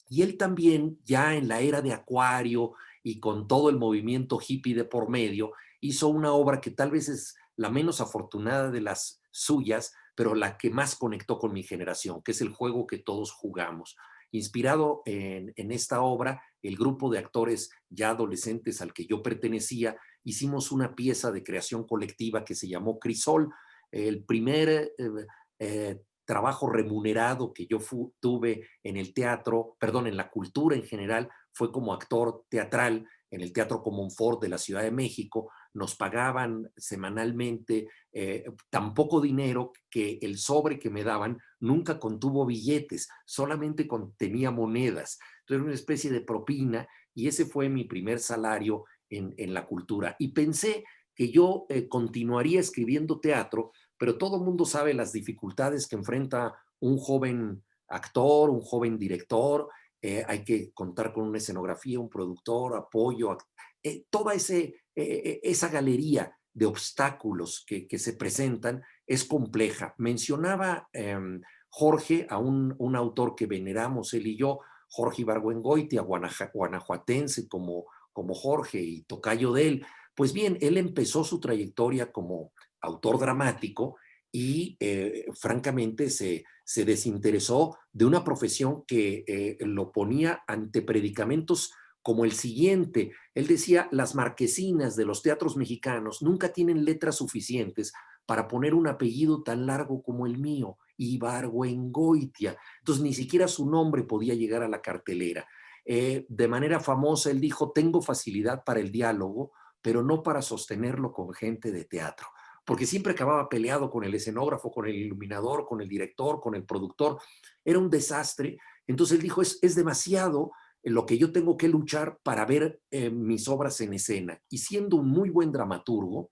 Y él también, ya en la era de Acuario y con todo el movimiento hippie de por medio, hizo una obra que tal vez es la menos afortunada de las suyas, pero la que más conectó con mi generación, que es El juego que todos jugamos. Inspirado en esta obra, el grupo de actores ya adolescentes al que yo pertenecía, hicimos una pieza de creación colectiva que se llamó Crisol. El primer trabajo remunerado que yo tuve en el teatro, perdón, en la cultura en general, fue como actor teatral en el Teatro Comonfort de la Ciudad de México. Nos pagaban semanalmente tan poco dinero que el sobre que me daban nunca contuvo billetes, solamente contenía monedas. Entonces era una especie de propina, y ese fue mi primer salario en la cultura. Y pensé que yo continuaría escribiendo teatro, pero todo el mundo sabe las dificultades que enfrenta un joven actor, un joven director. Hay que contar con una escenografía, un productor, apoyo, toda esa galería de obstáculos que se presentan es compleja. Mencionaba Jorge a un autor que veneramos él y yo, Jorge Ibargüengoitia, guanajuatense como Jorge y tocayo de él. Pues bien, él empezó su trayectoria como autor dramático y francamente se desinteresó de una profesión que lo ponía ante predicamentos como el siguiente. Él decía, las marquesinas de los teatros mexicanos nunca tienen letras suficientes para poner un apellido tan largo como el mío, Ibargüengoitia. Entonces ni siquiera su nombre podía llegar a la cartelera. De manera famosa él dijo, tengo facilidad para el diálogo, pero no para sostenerlo con gente de teatro, porque siempre acababa peleado con el escenógrafo, con el iluminador, con el director, con el productor. Era un desastre. Entonces él dijo, es demasiado lo que yo tengo que luchar para ver mis obras en escena. Y siendo un muy buen dramaturgo,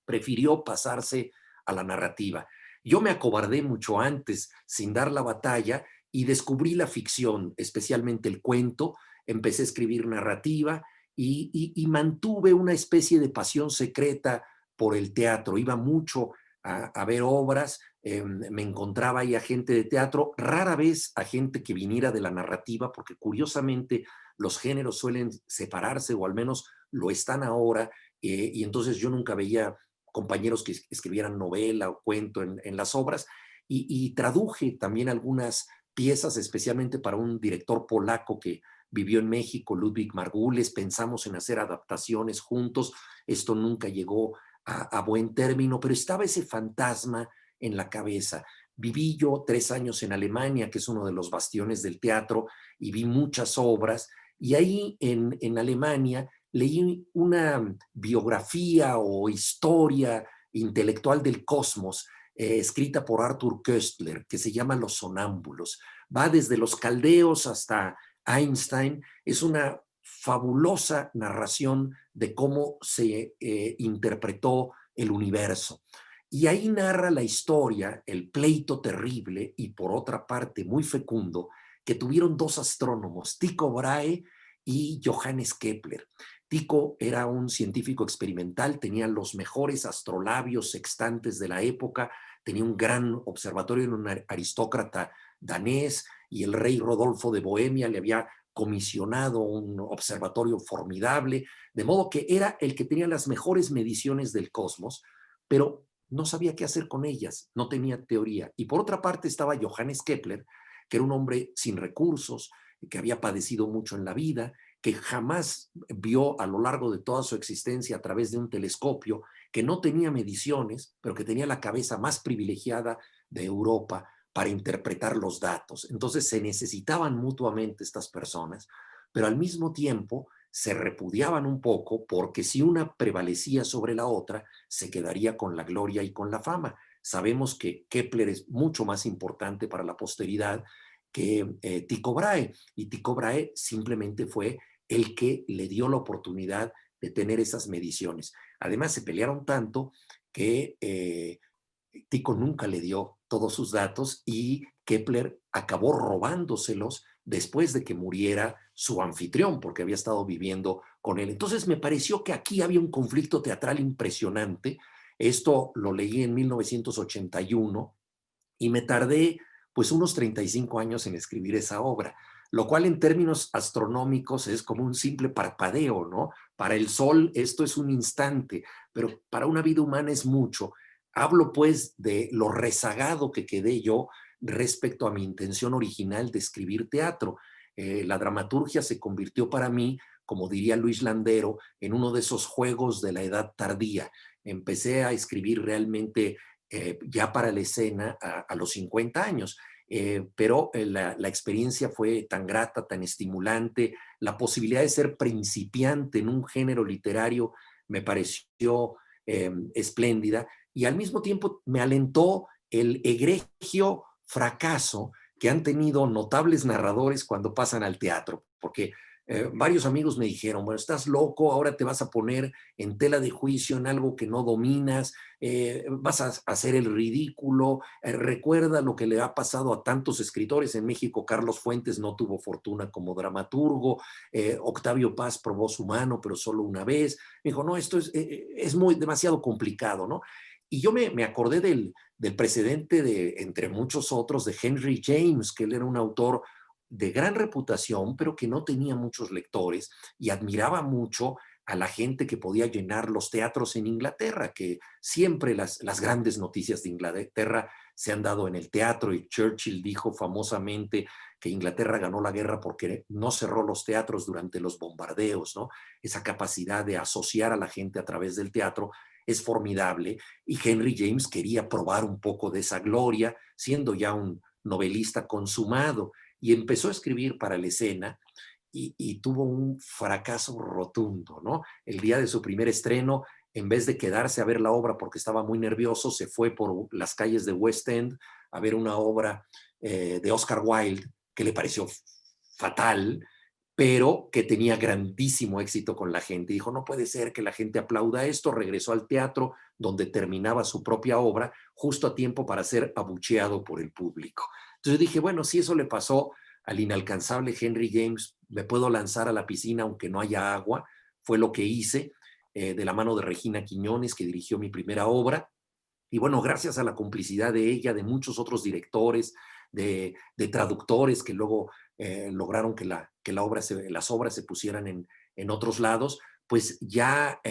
prefirió pasarse a la narrativa. Yo me acobardé mucho antes, sin dar la batalla, y descubrí la ficción, especialmente el cuento. Empecé a escribir narrativa y mantuve una especie de pasión secreta por el teatro. Iba mucho a ver obras. me encontraba ahí a gente de teatro, rara vez a gente que viniera de la narrativa, porque curiosamente los géneros suelen separarse, o al menos lo están ahora, y entonces yo nunca veía compañeros que escribieran novela o cuento en las obras, y traduje también algunas piezas, especialmente para un director polaco que vivió en México, Ludwig Margules. Pensamos en hacer adaptaciones juntos, esto nunca llegó a buen término, pero estaba ese fantasma en la cabeza. Viví yo 3 años en Alemania, que es uno de los bastiones del teatro, y vi muchas obras, y ahí en Alemania leí una biografía o historia intelectual del cosmos, escrita por Arthur Koestler, que se llama Los Sonámbulos. Va desde los caldeos hasta Einstein. Es una fabulosa narración de cómo se interpretó el universo. Y ahí narra la historia, el pleito terrible y por otra parte muy fecundo que tuvieron 2 astrónomos, Tycho Brahe y Johannes Kepler. Tycho era un científico experimental, tenía los mejores astrolabios sextantes de la época, tenía un gran observatorio en un aristócrata danés, y el rey Rodolfo de Bohemia le había comisionado un observatorio formidable, de modo que era el que tenía las mejores mediciones del cosmos, pero no sabía qué hacer con ellas, no tenía teoría. Y por otra parte estaba Johannes Kepler, que era un hombre sin recursos, que había padecido mucho en la vida, que jamás vio a lo largo de toda su existencia a través de un telescopio, que no tenía mediciones, pero que tenía la cabeza más privilegiada de Europa para interpretar los datos. Entonces se necesitaban mutuamente estas personas, pero al mismo tiempo se repudiaban un poco, porque si una prevalecía sobre la otra, se quedaría con la gloria y con la fama. Sabemos que Kepler es mucho más importante para la posteridad que Tycho Brahe, y Tycho Brahe simplemente fue el que le dio la oportunidad de tener esas mediciones. Además, se pelearon tanto que Tycho nunca le dio todos sus datos, y Kepler acabó robándoselos después de que muriera su anfitrión, porque había estado viviendo con él. Entonces me pareció que aquí había un conflicto teatral impresionante. Esto lo leí en 1981 y me tardé pues unos 35 años en escribir esa obra, lo cual en términos astronómicos es como un simple parpadeo, ¿no? Para el Sol esto es un instante, pero para una vida humana es mucho. Hablo pues de lo rezagado que quedé yo respecto a mi intención original de escribir teatro. La dramaturgia se convirtió para mí, como diría Luis Landero, en uno de esos juegos de la edad tardía. Empecé a escribir realmente ya para la escena a los 50 años. Pero la experiencia fue tan grata, tan estimulante. La posibilidad de ser principiante en un género literario me pareció espléndida, y al mismo tiempo me alentó el egregio fracaso que han tenido notables narradores cuando pasan al teatro, porque varios amigos me dijeron, bueno, estás loco, ahora te vas a poner en tela de juicio en algo que no dominas, vas a hacer el ridículo. Recuerda lo que le ha pasado a tantos escritores en México. Carlos Fuentes no tuvo fortuna como dramaturgo, Octavio Paz probó su mano, pero solo una vez. Me dijo, no, esto es demasiado complicado, ¿no? Y yo me acordé del precedente de, entre muchos otros, de Henry James, que él era un autor de gran reputación, pero que no tenía muchos lectores, y admiraba mucho a la gente que podía llenar los teatros en Inglaterra, que siempre las grandes noticias de Inglaterra se han dado en el teatro, y Churchill dijo famosamente que Inglaterra ganó la guerra porque no cerró los teatros durante los bombardeos, ¿no? Esa capacidad de asociar a la gente a través del teatro es formidable, y Henry James quería probar un poco de esa gloria, siendo ya un novelista consumado, y empezó a escribir para la escena, y tuvo un fracaso rotundo, ¿no? El día de su primer estreno, en vez de quedarse a ver la obra porque estaba muy nervioso, se fue por las calles de West End a ver una obra de Oscar Wilde que le pareció fatal, pero que tenía grandísimo éxito con la gente. Dijo, no puede ser que la gente aplauda esto. Regresó al teatro donde terminaba su propia obra justo a tiempo para ser abucheado por el público. Entonces dije, bueno, si eso le pasó al inalcanzable Henry James, me puedo lanzar a la piscina aunque no haya agua. Fue lo que hice de la mano de Regina Quiñones, que dirigió mi primera obra. Y bueno, gracias a la complicidad de ella, de muchos otros directores, de traductores que luego lograron que las obras se pusieran en otros lados, pues ya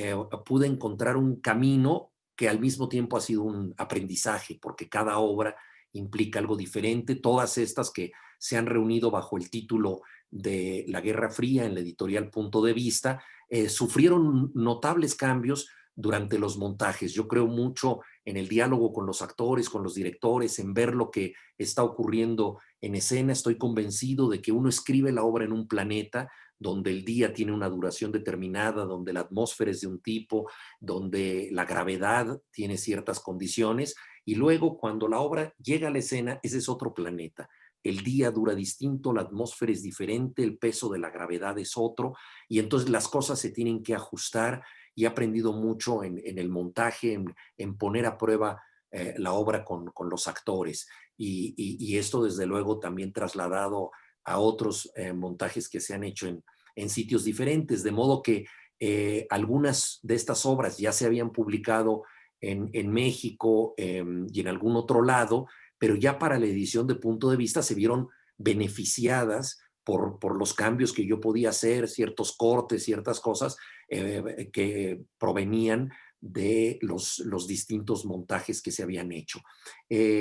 pude encontrar un camino que al mismo tiempo ha sido un aprendizaje, porque cada obra implica algo diferente. Todas estas que se han reunido bajo el título de La Guerra Fría en la editorial Punto de Vista, sufrieron notables cambios durante los montajes. Yo creo mucho en el diálogo con los actores, con los directores, en ver lo que está ocurriendo en escena. Estoy convencido de que uno escribe la obra en un planeta donde el día tiene una duración determinada, donde la atmósfera es de un tipo, donde la gravedad tiene ciertas condiciones, y luego cuando la obra llega a la escena, ese es otro planeta. El día dura distinto, la atmósfera es diferente, el peso de la gravedad es otro, y entonces las cosas se tienen que ajustar, y he aprendido mucho en el montaje, en poner a prueba la obra con los actores, y esto desde luego también trasladado a otros montajes que se han hecho en sitios diferentes, de modo que algunas de estas obras ya se habían publicado en México y en algún otro lado, pero ya para la edición de Punto de Vista se vieron beneficiadas por los cambios que yo podía hacer, ciertos cortes, ciertas cosas que provenían de los distintos montajes que se habían hecho.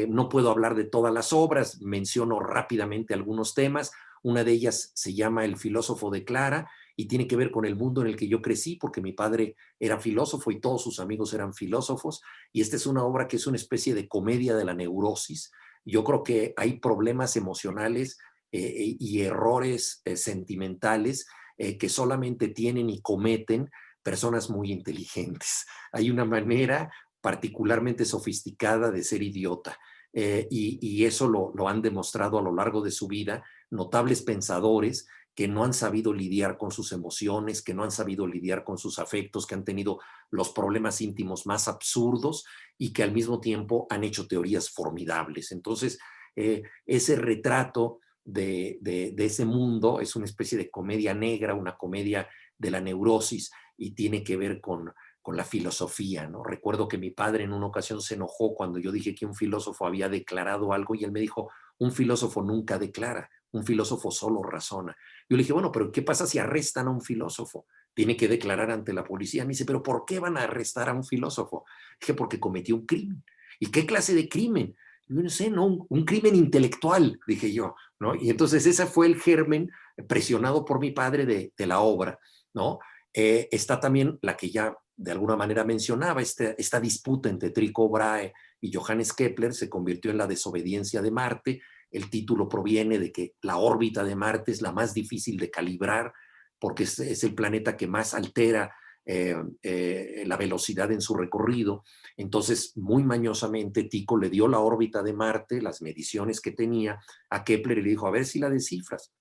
No puedo hablar de todas las obras, menciono rápidamente algunos temas. Una de ellas se llama El filósofo de Clara y tiene que ver con el mundo en el que yo crecí, porque mi padre era filósofo y todos sus amigos eran filósofos, y esta es una obra que es una especie de comedia de la neurosis. Yo creo que hay problemas emocionales y errores sentimentales que solamente tienen y cometen personas muy inteligentes. Hay una manera particularmente sofisticada de ser idiota. Y eso lo han demostrado a lo largo de su vida notables pensadores que no han sabido lidiar con sus emociones, que no han sabido lidiar con sus afectos, que han tenido los problemas íntimos más absurdos y que al mismo tiempo han hecho teorías formidables. Entonces, ese retrato de ese mundo es una especie de comedia negra, una comedia de la neurosis, y tiene que ver con la filosofía, ¿no? Recuerdo que mi padre en una ocasión se enojó cuando yo dije que un filósofo había declarado algo, y él me dijo: un filósofo nunca declara, un filósofo solo razona. Yo le dije: bueno, pero ¿qué pasa si arrestan a un filósofo? Tiene que declarar ante la policía. Me dice: pero ¿por qué van a arrestar a un filósofo? Dije: porque cometió un crimen. ¿Y qué clase de crimen? Yo no sé, no, un crimen intelectual, dije yo, ¿no? Y entonces ese fue el germen presionado por mi padre de la obra, ¿no? Está también la que ya de alguna manera mencionaba, esta disputa entre Tycho Brahe y Johannes Kepler se convirtió en La desobediencia de Marte. El título proviene de que la órbita de Marte es la más difícil de calibrar, porque es el planeta que más altera la velocidad en su recorrido. Entonces, muy mañosamente, Tycho le dio la órbita de Marte, las mediciones que tenía, a Kepler, y le dijo: a ver si la descifras.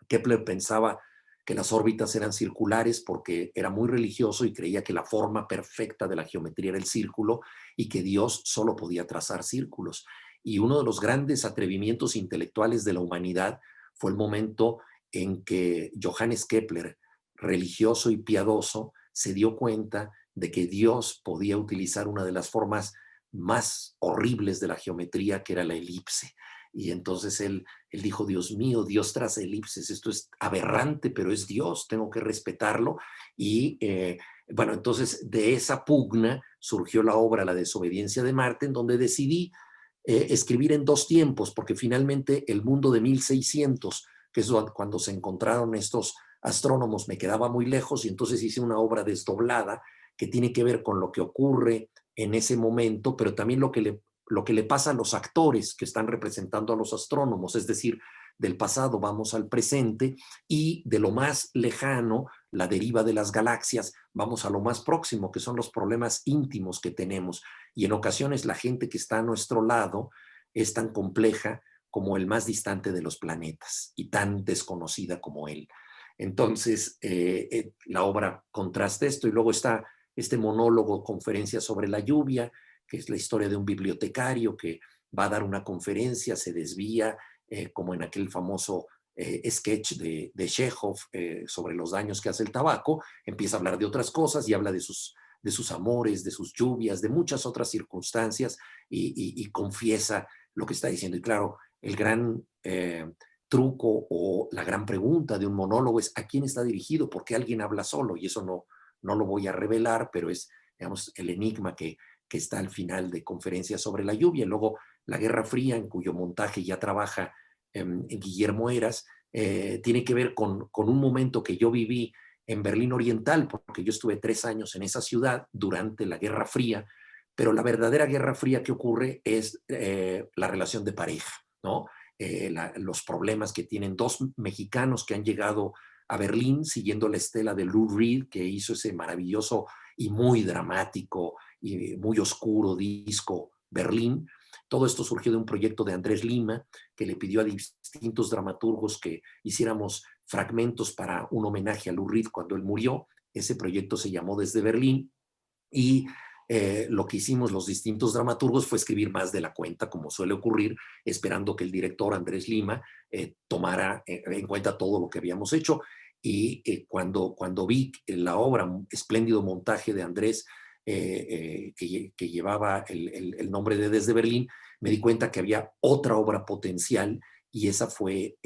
Kepler pensaba que las órbitas eran circulares porque era muy religioso y creía que la forma perfecta de la geometría era el círculo y que Dios solo podía trazar círculos. Y uno de los grandes atrevimientos intelectuales de la humanidad fue el momento en que Johannes Kepler, religioso y piadoso, se dio cuenta de que Dios podía utilizar una de las formas más horribles de la geometría, que era la elipse. Y entonces él dijo: Dios mío, Dios traza elipses, esto es aberrante, pero es Dios, tengo que respetarlo. Y bueno, entonces de esa pugna surgió la obra La desobediencia de Marte, en donde decidí escribir en dos tiempos, porque finalmente el mundo de 1600, que es cuando se encontraron estos astrónomos, me quedaba muy lejos, y entonces hice una obra desdoblada que tiene que ver con lo que ocurre en ese momento, pero también lo que le pasa a los actores que están representando a los astrónomos, es decir, del pasado vamos al presente, y de lo más lejano, la deriva de las galaxias, vamos a lo más próximo, que son los problemas íntimos que tenemos. Y en ocasiones la gente que está a nuestro lado es tan compleja como el más distante de los planetas y tan desconocida como él. Entonces, la obra contrasta esto, y luego está este monólogo, Conferencia sobre la lluvia, que es la historia de un bibliotecario que va a dar una conferencia, se desvía, como en aquel famoso sketch de Chekhov sobre los daños que hace el tabaco, empieza a hablar de otras cosas y habla de sus de sus amores, de sus lluvias, de muchas otras circunstancias, y confiesa lo que está diciendo. Y claro, el gran truco o la gran pregunta de un monólogo es ¿a quién está dirigido? ¿Por qué alguien habla solo? Y eso no lo voy a revelar, pero es, digamos, el enigma que está al final de Conferencias sobre la lluvia. Luego, La Guerra Fría, en cuyo montaje ya trabaja Guillermo Heras, tiene que ver con un momento que yo viví en Berlín Oriental, porque yo estuve 3 años en esa ciudad durante la Guerra Fría, pero la verdadera Guerra Fría que ocurre es la relación de pareja, ¿no? Los problemas que tienen 2 mexicanos que han llegado a Berlín siguiendo la estela de Lou Reed, que hizo ese maravilloso y muy dramático y muy oscuro disco Berlín. Todo esto surgió de un proyecto de Andrés Lima, que le pidió a distintos dramaturgos que hiciéramos fragmentos para un homenaje a Lou Reed cuando él murió. Ese proyecto se llamó Desde Berlín, y lo que hicimos los distintos dramaturgos fue escribir más de la cuenta, como suele ocurrir, esperando que el director Andrés Lima tomara en cuenta todo lo que habíamos hecho. Y cuando vi la obra, un espléndido montaje de Andrés, que llevaba el nombre de Desde Berlín, me di cuenta que había otra obra potencial, y esa fue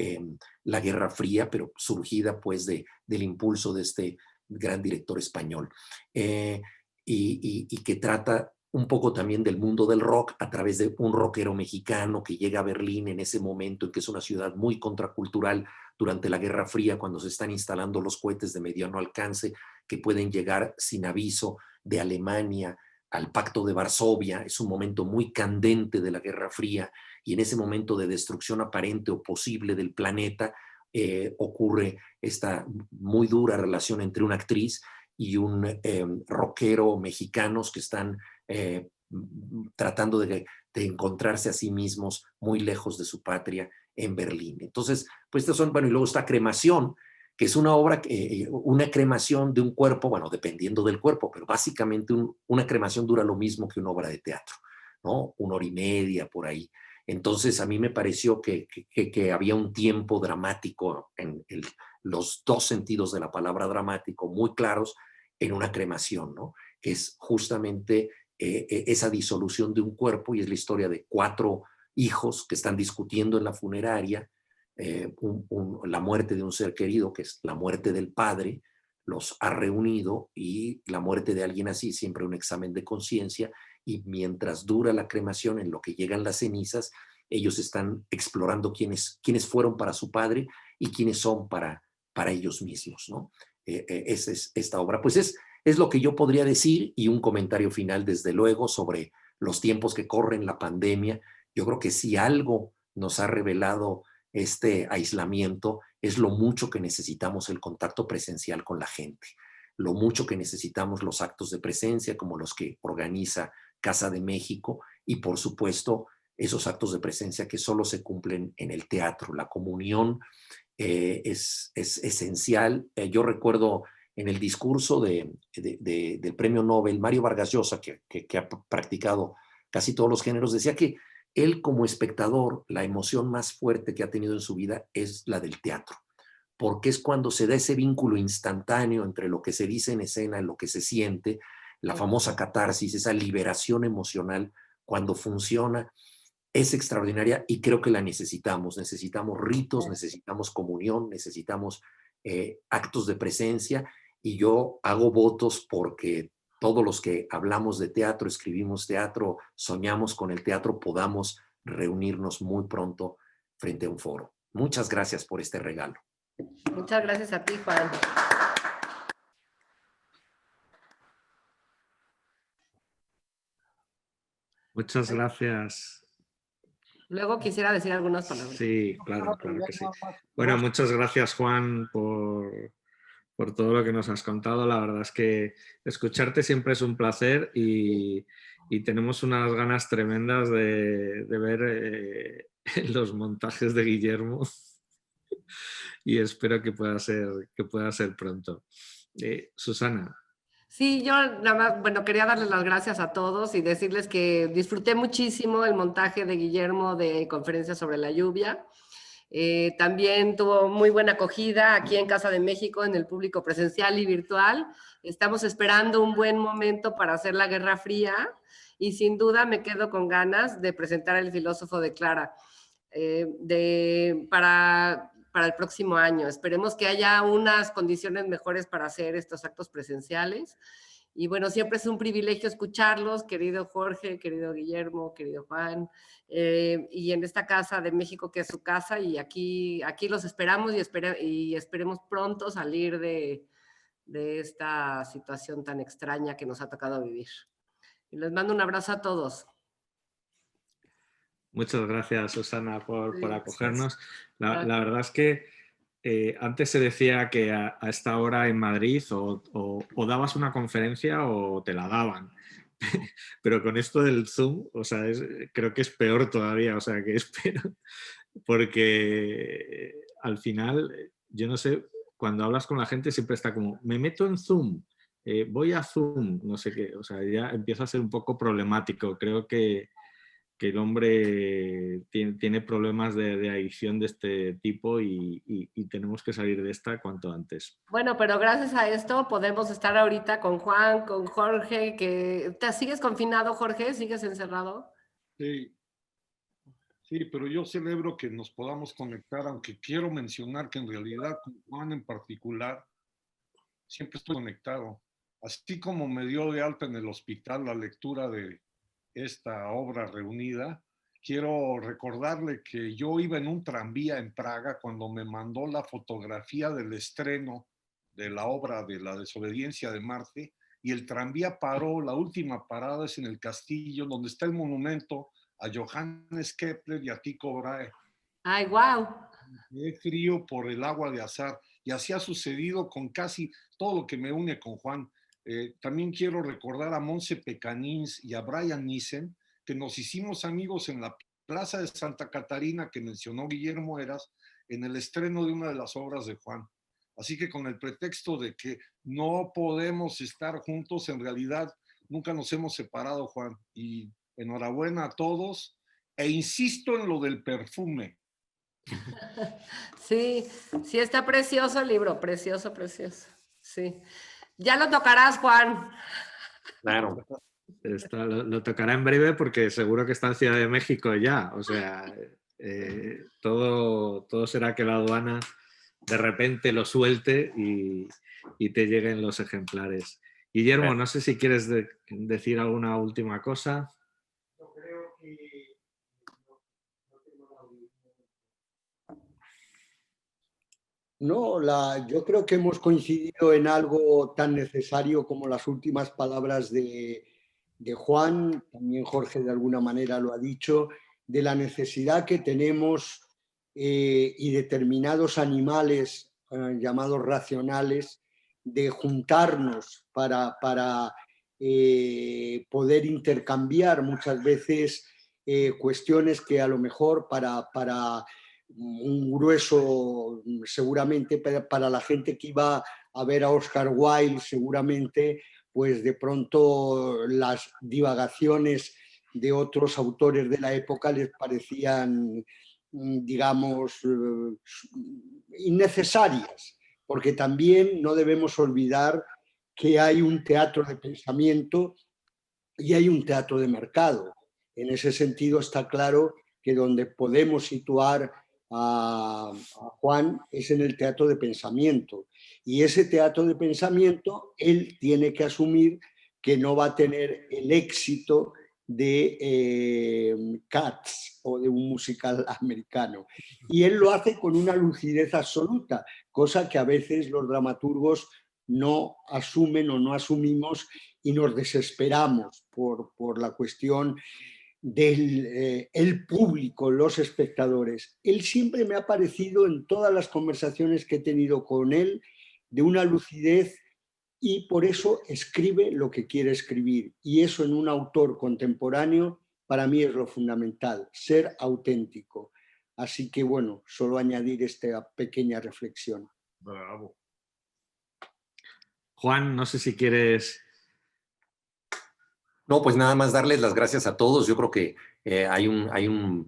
La Guerra Fría, pero surgida pues del impulso de este gran director español. Y que trata un poco también del mundo del rock a través de un rockero mexicano que llega a Berlín en ese momento en que es una ciudad muy contracultural durante la Guerra Fría, cuando se están instalando los cohetes de mediano alcance que pueden llegar sin aviso de Alemania al Pacto de Varsovia. Es un momento muy candente de la Guerra Fría, y en ese momento de destrucción aparente o posible del planeta ocurre esta muy dura relación entre una actriz y un rockero mexicanos que están tratando de encontrarse a sí mismos muy lejos de su patria en Berlín. Entonces, pues estos son, bueno, y luego está Cremación, que es una obra, una cremación de un cuerpo, bueno, dependiendo del cuerpo, pero básicamente una cremación dura lo mismo que una obra de teatro, ¿no? 1 hora y media por ahí. Entonces, a mí me pareció que había un tiempo dramático en los 2 sentidos de la palabra dramático muy claros en una cremación, ¿no? Que es justamente esa disolución de un cuerpo, y es la historia de 4 hijos que están discutiendo en la funeraria la muerte de un ser querido, que es la muerte del padre, los ha reunido, y la muerte de alguien así, siempre un examen de conciencia, y mientras dura la cremación, en lo que llegan las cenizas, ellos están explorando quiénes fueron para su padre y quiénes son para ellos mismos, ¿no? Esa es esta obra. Pues es lo que yo podría decir, y un comentario final, desde luego, sobre los tiempos que corren, la pandemia. Yo creo que si algo nos ha revelado este aislamiento es lo mucho que necesitamos el contacto presencial con la gente, lo mucho que necesitamos los actos de presencia como los que organiza Casa de México, y por supuesto esos actos de presencia que solo se cumplen en el teatro. La comunión es esencial. Yo recuerdo en el discurso del premio Nobel, Mario Vargas Llosa, que ha practicado casi todos los géneros, decía que él, como espectador, la emoción más fuerte que ha tenido en su vida es la del teatro, porque es cuando se da ese vínculo instantáneo entre lo que se dice en escena y lo que se siente, la famosa catarsis, esa liberación emocional. Cuando funciona es extraordinaria, y creo que la necesitamos. Necesitamos ritos, necesitamos comunión, necesitamos actos de presencia, y yo hago votos porque todos los que hablamos de teatro, escribimos teatro, soñamos con el teatro, podamos reunirnos muy pronto frente a un foro. Muchas gracias por este regalo. Muchas gracias a ti, Juan. Muchas gracias. Luego quisiera decir algunas palabras. Sí, claro que sí. Bueno, muchas gracias, Juan, por todo lo que nos has contado. La verdad es que escucharte siempre es un placer, y tenemos unas ganas tremendas de ver los montajes de Guillermo y espero que pueda ser pronto. Susana. Sí, yo nada más, bueno, quería darles las gracias a todos y decirles que disfruté muchísimo el montaje de Guillermo de Conferencias sobre la Lluvia. También tuvo muy buena acogida aquí en Casa de México, en el público presencial y virtual. Estamos esperando un buen momento para hacer la Guerra Fría y sin duda me quedo con ganas de presentar El filósofo de Clara para el próximo año. Esperemos que haya unas condiciones mejores para hacer estos actos presenciales. Y bueno, siempre es un privilegio escucharlos, querido Jorge, querido Guillermo, querido Juan, y en esta Casa de México que es su casa, y aquí los esperamos y esperemos pronto salir de esta situación tan extraña que nos ha tocado vivir. Y les mando un abrazo a todos. Muchas gracias, Susana, por Sí, acogernos. La gracias. verdad es que antes se decía que a esta hora en Madrid o dabas una conferencia o te la daban. Pero con esto del Zoom, o sea, creo que es peor todavía, o sea, que espero, porque al final, yo no sé, cuando hablas con la gente siempre está como, me meto en Zoom, voy a Zoom, no sé qué, o sea, ya empieza a ser un poco problemático. Creo que el hombre tiene problemas de adicción de este tipo y tenemos que salir de esta cuanto antes. Bueno, pero gracias a esto podemos estar ahorita con Juan, con Jorge, que ¿te sigues confinado, Jorge? ¿Sigues encerrado? Sí, sí, pero yo celebro que nos podamos conectar, aunque quiero mencionar que en realidad con Juan en particular siempre estoy conectado. Así como me dio de alta en el hospital la lectura de esta obra reunida, quiero recordarle que yo iba en un tranvía en Praga cuando me mandó la fotografía del estreno de la obra de La desobediencia de Marte, y el tranvía paró, la última parada es en el castillo donde está el monumento a Johannes Kepler y a Tycho Brahe. Ay, wow. Me frío por el agua de azar, y así ha sucedido con casi todo lo que me une con Juan. También quiero recordar a Montse Pecanins y a Brian Nissen, que nos hicimos amigos en la Plaza de Santa Catarina que mencionó Guillermo Heras en el estreno de una de las obras de Juan. Así que con el pretexto de que no podemos estar juntos, en realidad nunca nos hemos separado, Juan. Y enhorabuena a todos. E insisto en lo del perfume. Sí, sí está precioso el libro, precioso, precioso. Sí. Ya lo tocarás, Juan. Claro. Lo tocará en breve porque seguro que está en Ciudad de México ya. O sea, todo será que la aduana de repente lo suelte y te lleguen los ejemplares. Guillermo, no sé si quieres decir alguna última cosa. Yo creo que no, yo creo que hemos coincidido en algo tan necesario como las últimas palabras de Juan, también Jorge de alguna manera lo ha dicho, de la necesidad que tenemos y determinados animales llamados racionales de juntarnos para poder intercambiar muchas veces cuestiones que a lo mejor para un grueso, seguramente para la gente que iba a ver a Oscar Wilde, seguramente, pues de pronto las divagaciones de otros autores de la época les parecían, digamos, innecesarias, porque también no debemos olvidar que hay un teatro de pensamiento y hay un teatro de mercado. En ese sentido está claro que donde podemos situar a Juan es en el teatro de pensamiento. Y ese teatro de pensamiento, él tiene que asumir que no va a tener el éxito de Cats o de un musical americano. Y él lo hace con una lucidez absoluta, cosa que a veces los dramaturgos no asumen o no asumimos y nos desesperamos por la cuestión del el público, los espectadores. Él siempre me ha parecido en todas las conversaciones que he tenido con él de una lucidez y por eso escribe lo que quiere escribir. Y eso en un autor contemporáneo para mí es lo fundamental, ser auténtico. Así que bueno, solo añadir esta pequeña reflexión. Bravo. Juan, no sé si quieres... No, pues nada más darles las gracias a todos. Yo creo que hay un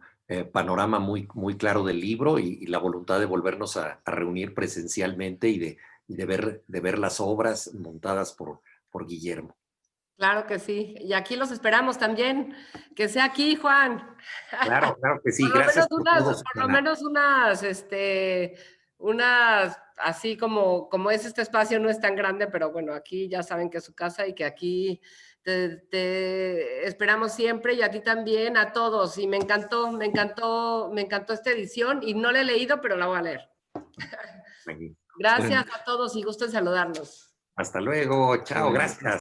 panorama muy, muy claro del libro y la voluntad de volvernos a reunir presencialmente y de ver las obras montadas por Guillermo. Claro que sí. Y aquí los esperamos también. Que sea aquí, Juan. Claro, claro que sí. Por lo Gracias menos por unas, todo, por lo Susana. menos unas, así como es este espacio, no es tan grande, pero bueno, aquí ya saben que es su casa y que aquí te esperamos siempre y a ti también, a todos. Y me encantó esta edición y no la he leído, pero la voy a leer. Gracias Bueno, a todos y gusto en saludarlos. Hasta luego. Chao, luego. gracias.